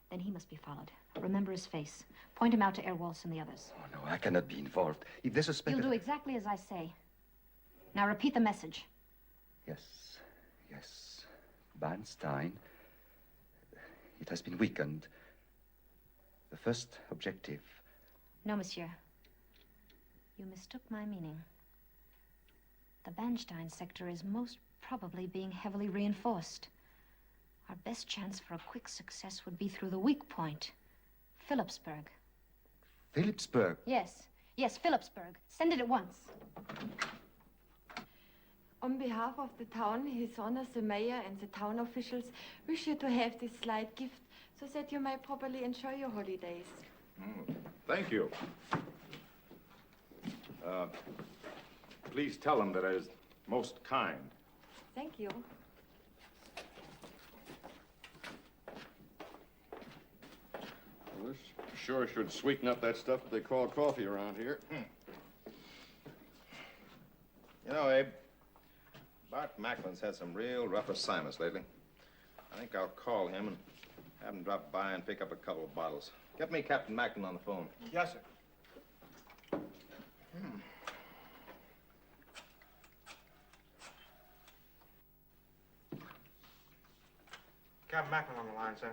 Then he must be followed. Remember his face. Point him out to Airwaltz and the others. Oh, no, I cannot be involved. If they suspect... You'll do exactly as I say. Now repeat the message. Yes, yes. Banstein. It has been weakened. The first objective. No, monsieur. You mistook my meaning. The Banstein sector is most probably being heavily reinforced. Our best chance for a quick success would be through the weak point. Phillipsburg. Phillipsburg? Yes. Yes, Phillipsburg. Send it at once. On behalf of the town, His Honor the Mayor and the town officials wish you to have this slight gift so that you may properly enjoy your holidays. Thank you. Please tell them that I was most kind. Thank you. Well, this sure should sweeten up that stuff that they call coffee around here. You know, Abe, Bart Macklin's had some real rough assignments lately. I think I'll call him and have him drop by and pick up a couple of bottles. Get me Captain Macklin on the phone. Yes, sir. Captain Macklin on the line, sir.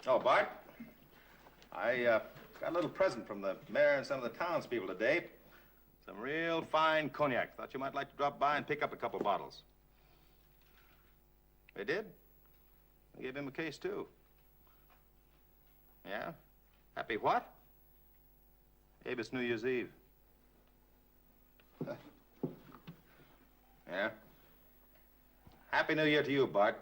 Oh, Bart, I got a little present from the mayor and some of the townspeople today. Some real fine cognac. Thought you might like to drop by and pick up a couple of bottles. They did? I gave him a case, too. Yeah? Happy what? Abe, it's New Year's Eve. Yeah? Happy New Year to you, Bart.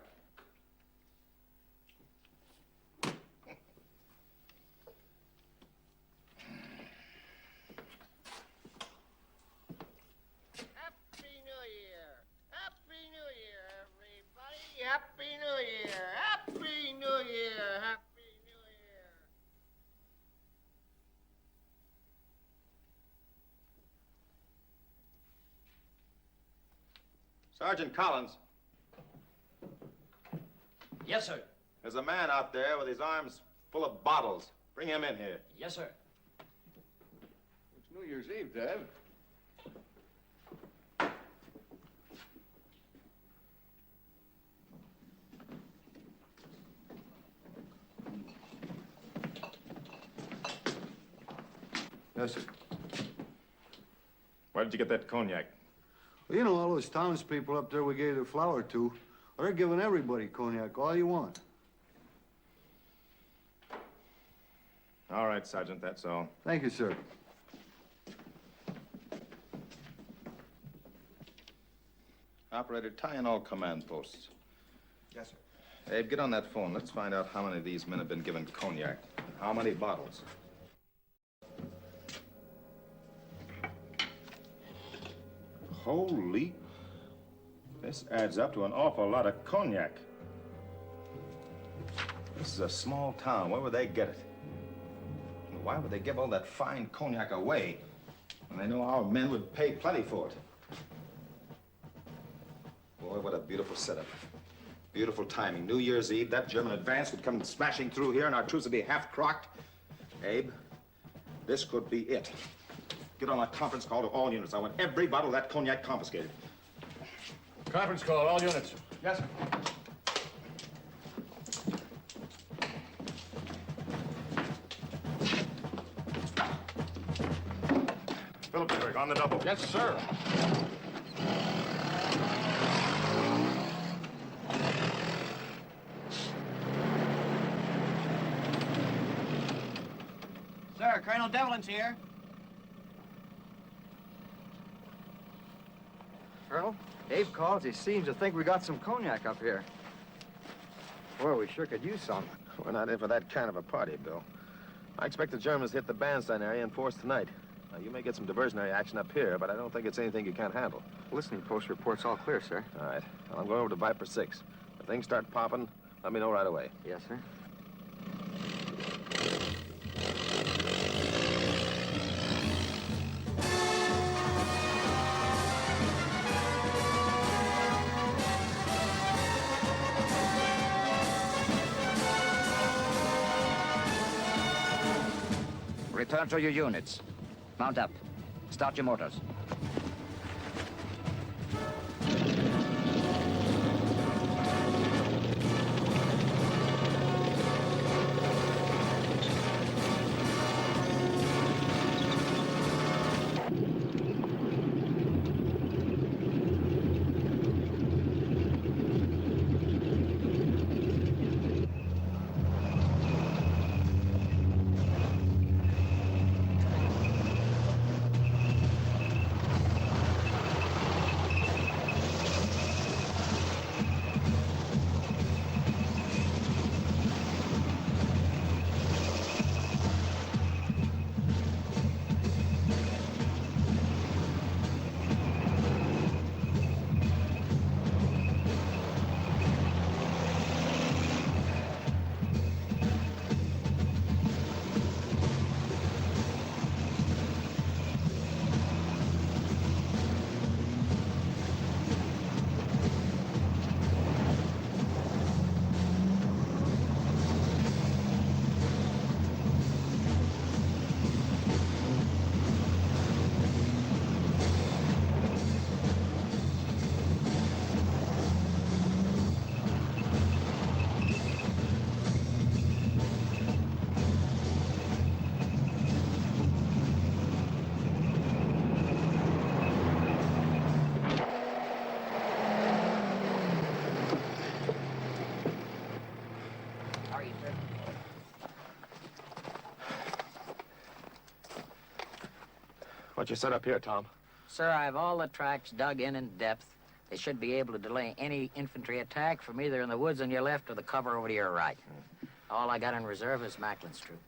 Happy New Year! Happy New Year! Happy New Year! Sergeant Collins. Yes, sir. There's a man out there with his arms full of bottles. Bring him in here. Yes, sir. It's New Year's Eve, Dad. Yes, sir. Where did you get that cognac? Well, you know, all those townspeople up there we gave the flour to, well, they're giving everybody cognac, all you want. All right, Sergeant, that's all. Thank you, sir. Operator, tie in all command posts. Yes, sir. Abe, get on that phone. Let's find out how many of these men have been given cognac. How many bottles? Holy. This adds up to an awful lot of cognac. This is a small town. Where would they get it? And why would they give all that fine cognac away when they know our men would pay plenty for it? Boy, what a beautiful setup. Beautiful timing. New Year's Eve, that German advance would come smashing through here and our troops would be half crocked. Abe, this could be it. Give Get on a conference call to all units. I want every bottle of that cognac confiscated. Conference call, all units. Yes, sir. Phillipsburg, on the double. Yes, sir. Sir, Colonel Devlin's here. Colonel, Dave calls. He seems to think we got some cognac up here. Well, we sure could use some. We're not in for that kind of a party, Bill. I expect the Germans hit the bandstand area in force tonight. Now, you may get some diversionary action up here, but I don't think it's anything you can't handle. Listening post reports all clear, sir. All right. Well, I'm going over to Viper 6. If things start popping, let me know right away. Yes, sir. Return to your units. Mount up. Start your motors. What you set up here, Tom? Sir, I have all the tracks dug in depth. They should be able to delay any infantry attack from either in the woods on your left or the cover over to your right. All I got in reserve is Macklin's troop.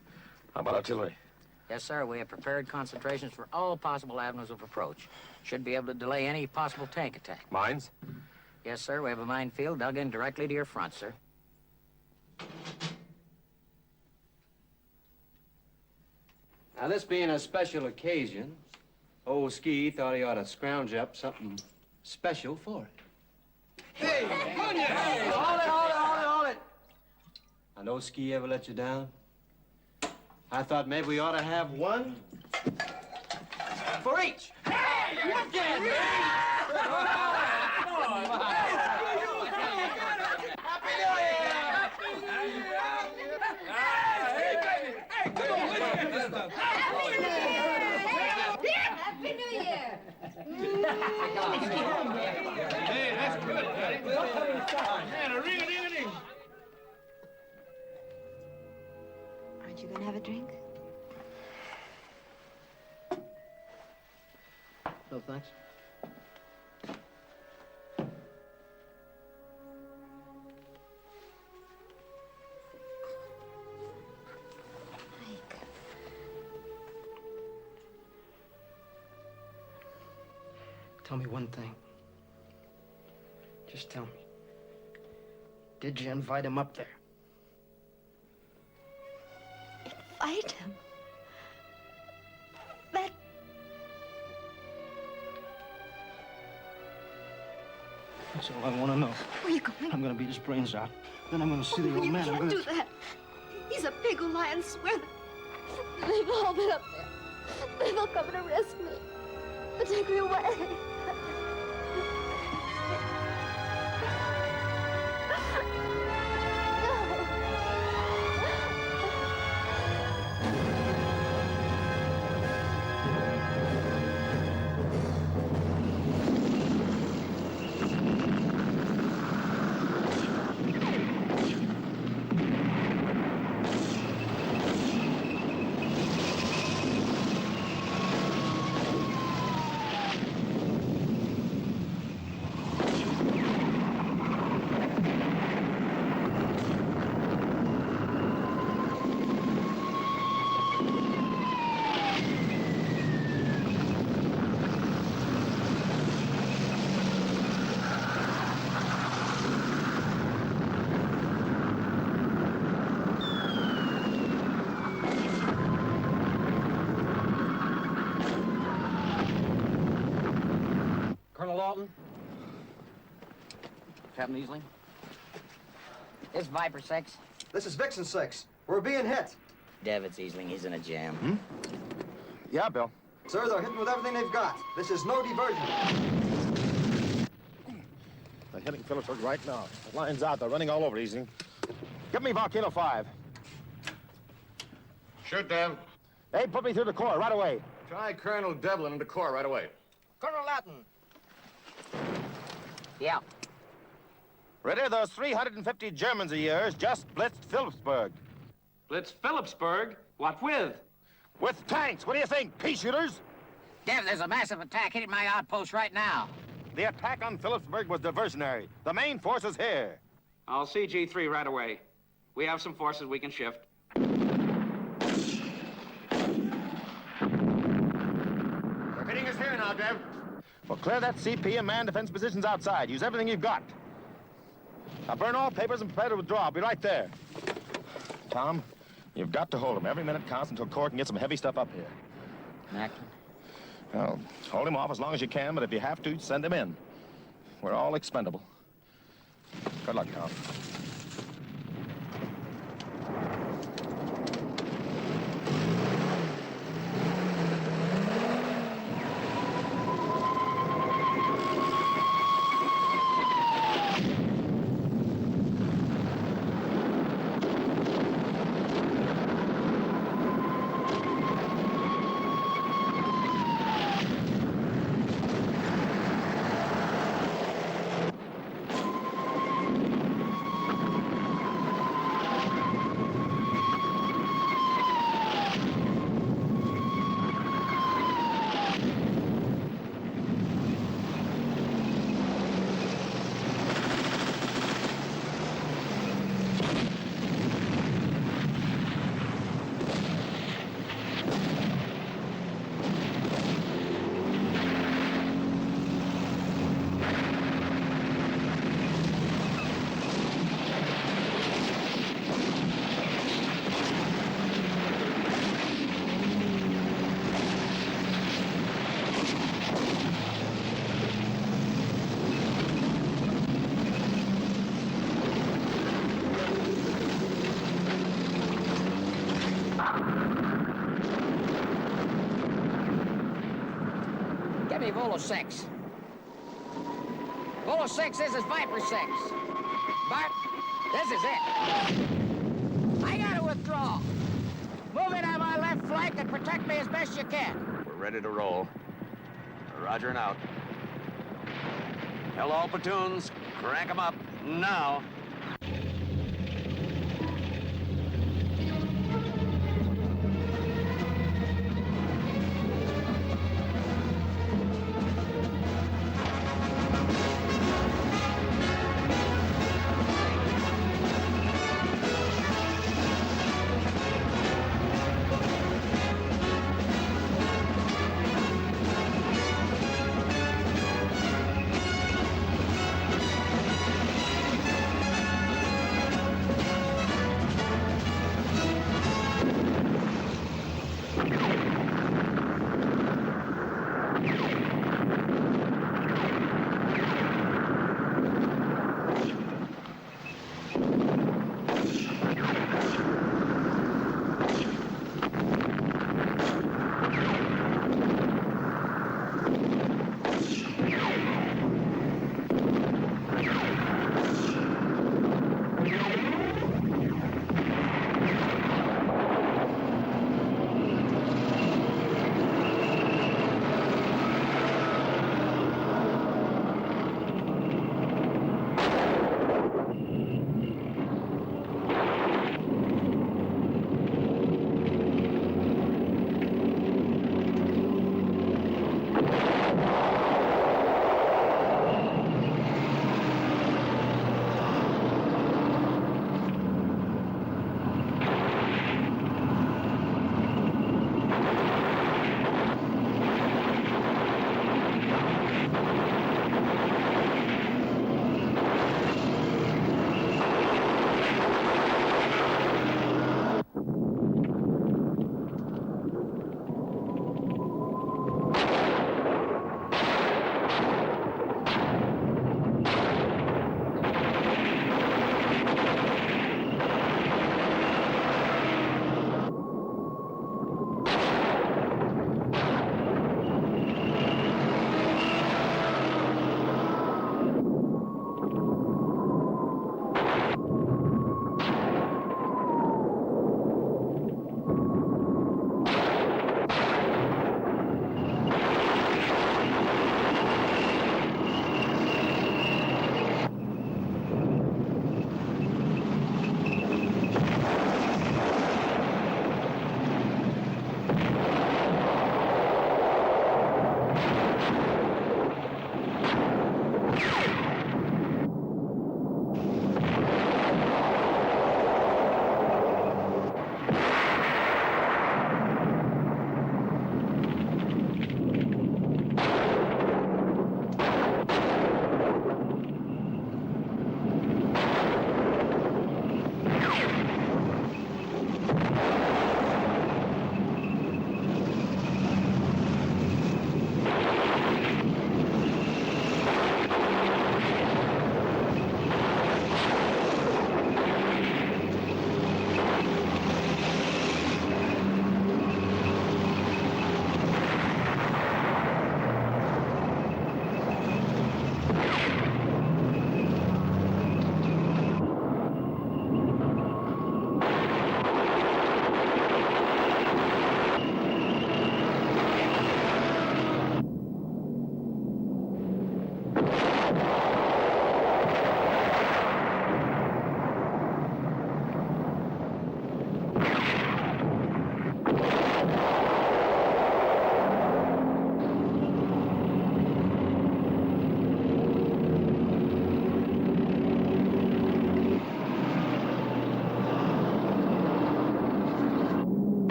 How about artillery? Yes, sir. We have prepared concentrations for all possible avenues of approach. Should be able to delay any possible tank attack. Mines? Yes, sir. We have a minefield dug in directly to your front, sir. Now, this being a special occasion, old Ski thought he ought to scrounge up something special for it. Hey, cognac! Hey, hold it! I know Ski ever let you down. I thought maybe we ought to have one for each. Hey, look at me! Happy New Year! Happy New Year! Hey, baby! Hey, come on, let's get this stuff. Happy New Year! Hey, that's good, Daddy. Man, a ring-a-ding-a-ding. Aren't you gonna have a drink? No, thanks. Tell me one thing. Just tell me. Did you invite him up there? Invite him? That... That's all I want to know. Where are you going? I'm going to beat his brains out. Then I'm going to see the old You man. I'm can't going do that. He's a pig who lie and swear that they've all been up there. They will come and arrest me. But take me away. Colonel Lawton? Captain Easling? It's Viper 6. This is Vixen 6. We're being hit. Devitt's Easling, he's in a jam. Yeah, Bill. Sir, they're hitting with everything they've got. This is no diversion. They're hitting Phillipsburg right now. The line's out. They're running all over, Easy. Give me Volcano 5. Shoot, Dev. Hey, put me through the Corps right away. Try Colonel Devlin in the Corps right away. Colonel Lawton. Yeah. Ready? Those 350 Germans of yours just blitzed Phillipsburg. Blitz Phillipsburg? What with? With tanks. What do you think? Pea shooters? Dev, there's a massive attack hitting my outpost right now. The attack on Phillipsburg was diversionary. The main force is here. I'll CG3 right away. We have some forces we can shift. They're hitting us here now, Dev. Well, clear that CP and man defense positions outside. Use everything you've got. Now burn all papers and prepare to withdraw. I'll be right there. Tom, you've got to hold him. Every minute counts until Corps can get some heavy stuff up here. Macklin? Well, hold him off as long as you can, but if you have to, send him in. We're all expendable. Good luck, Tom. Give me Volo 6. Volo 6, this is Viper 6. Bart, this is it. I gotta withdraw. Move in on my left flank and protect me as best you can. We're ready to roll. Roger and out. Tell all platoons, crank 'em up now.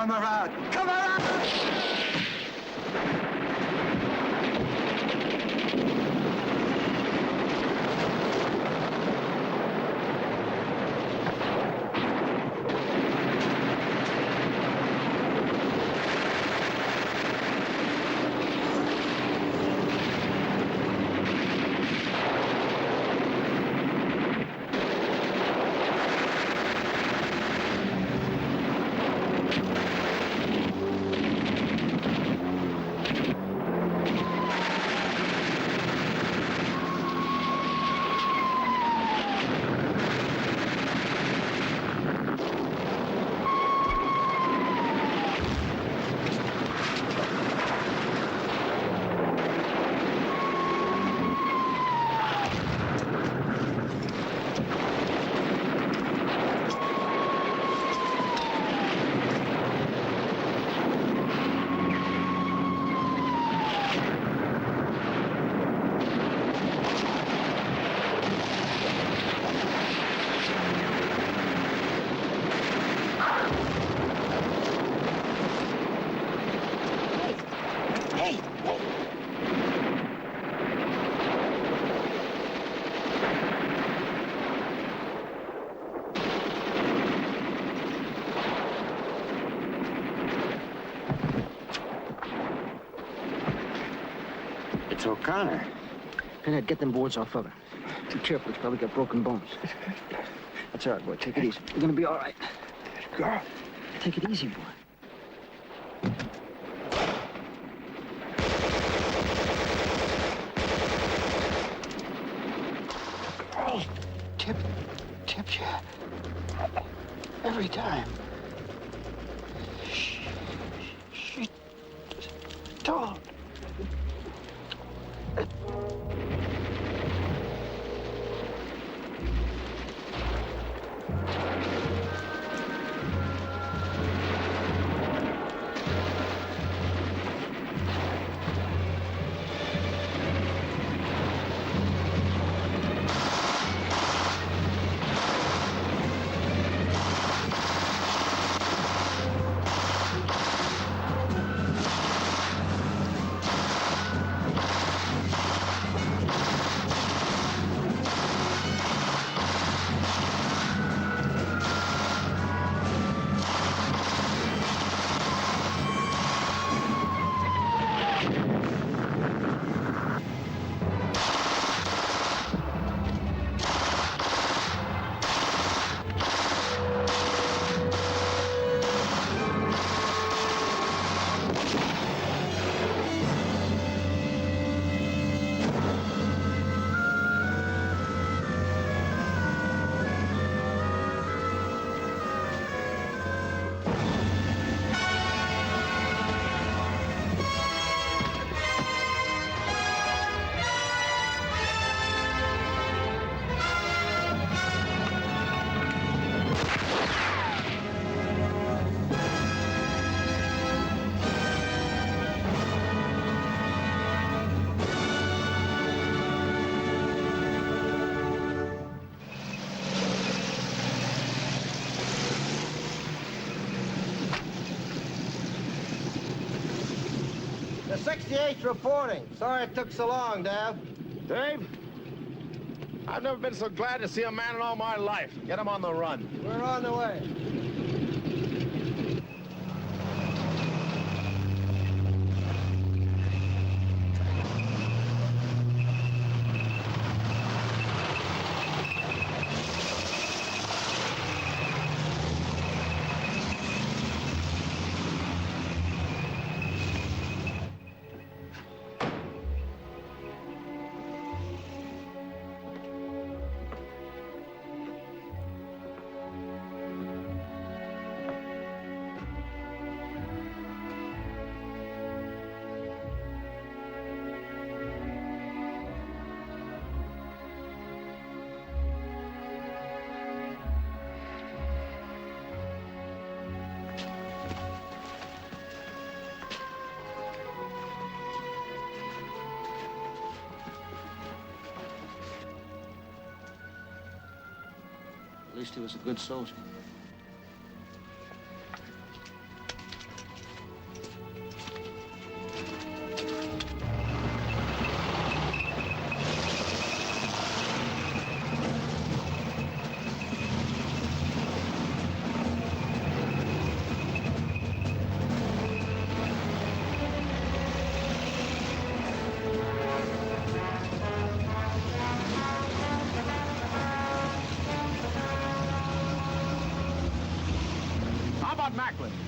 Come around! Come around! It's O'Connor. Pinhead, get them boards off of her. Be careful, it's probably got broken bones. That's all right, boy. Take it easy. You're gonna be all right. Girl. Take it easy, boy. Girl, tip you. Every time. She don't. The 68's reporting. Sorry it took so long, Dave. Dave? I've never been so glad to see a man in all my life. Get him on the run. We're on the way. At least he was a good soldier.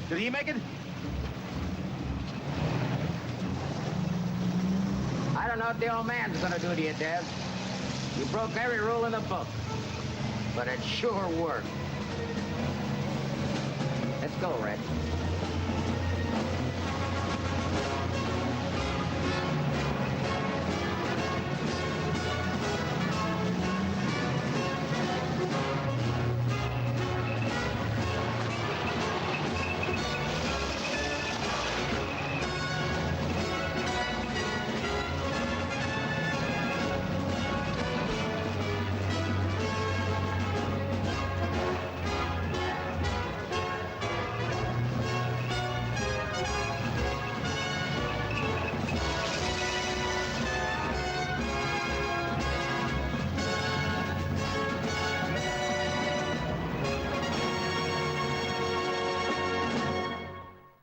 Did he make it? I don't know what the old man's gonna do to you, Dev. You broke every rule in the book. But it sure worked. Let's go, Red.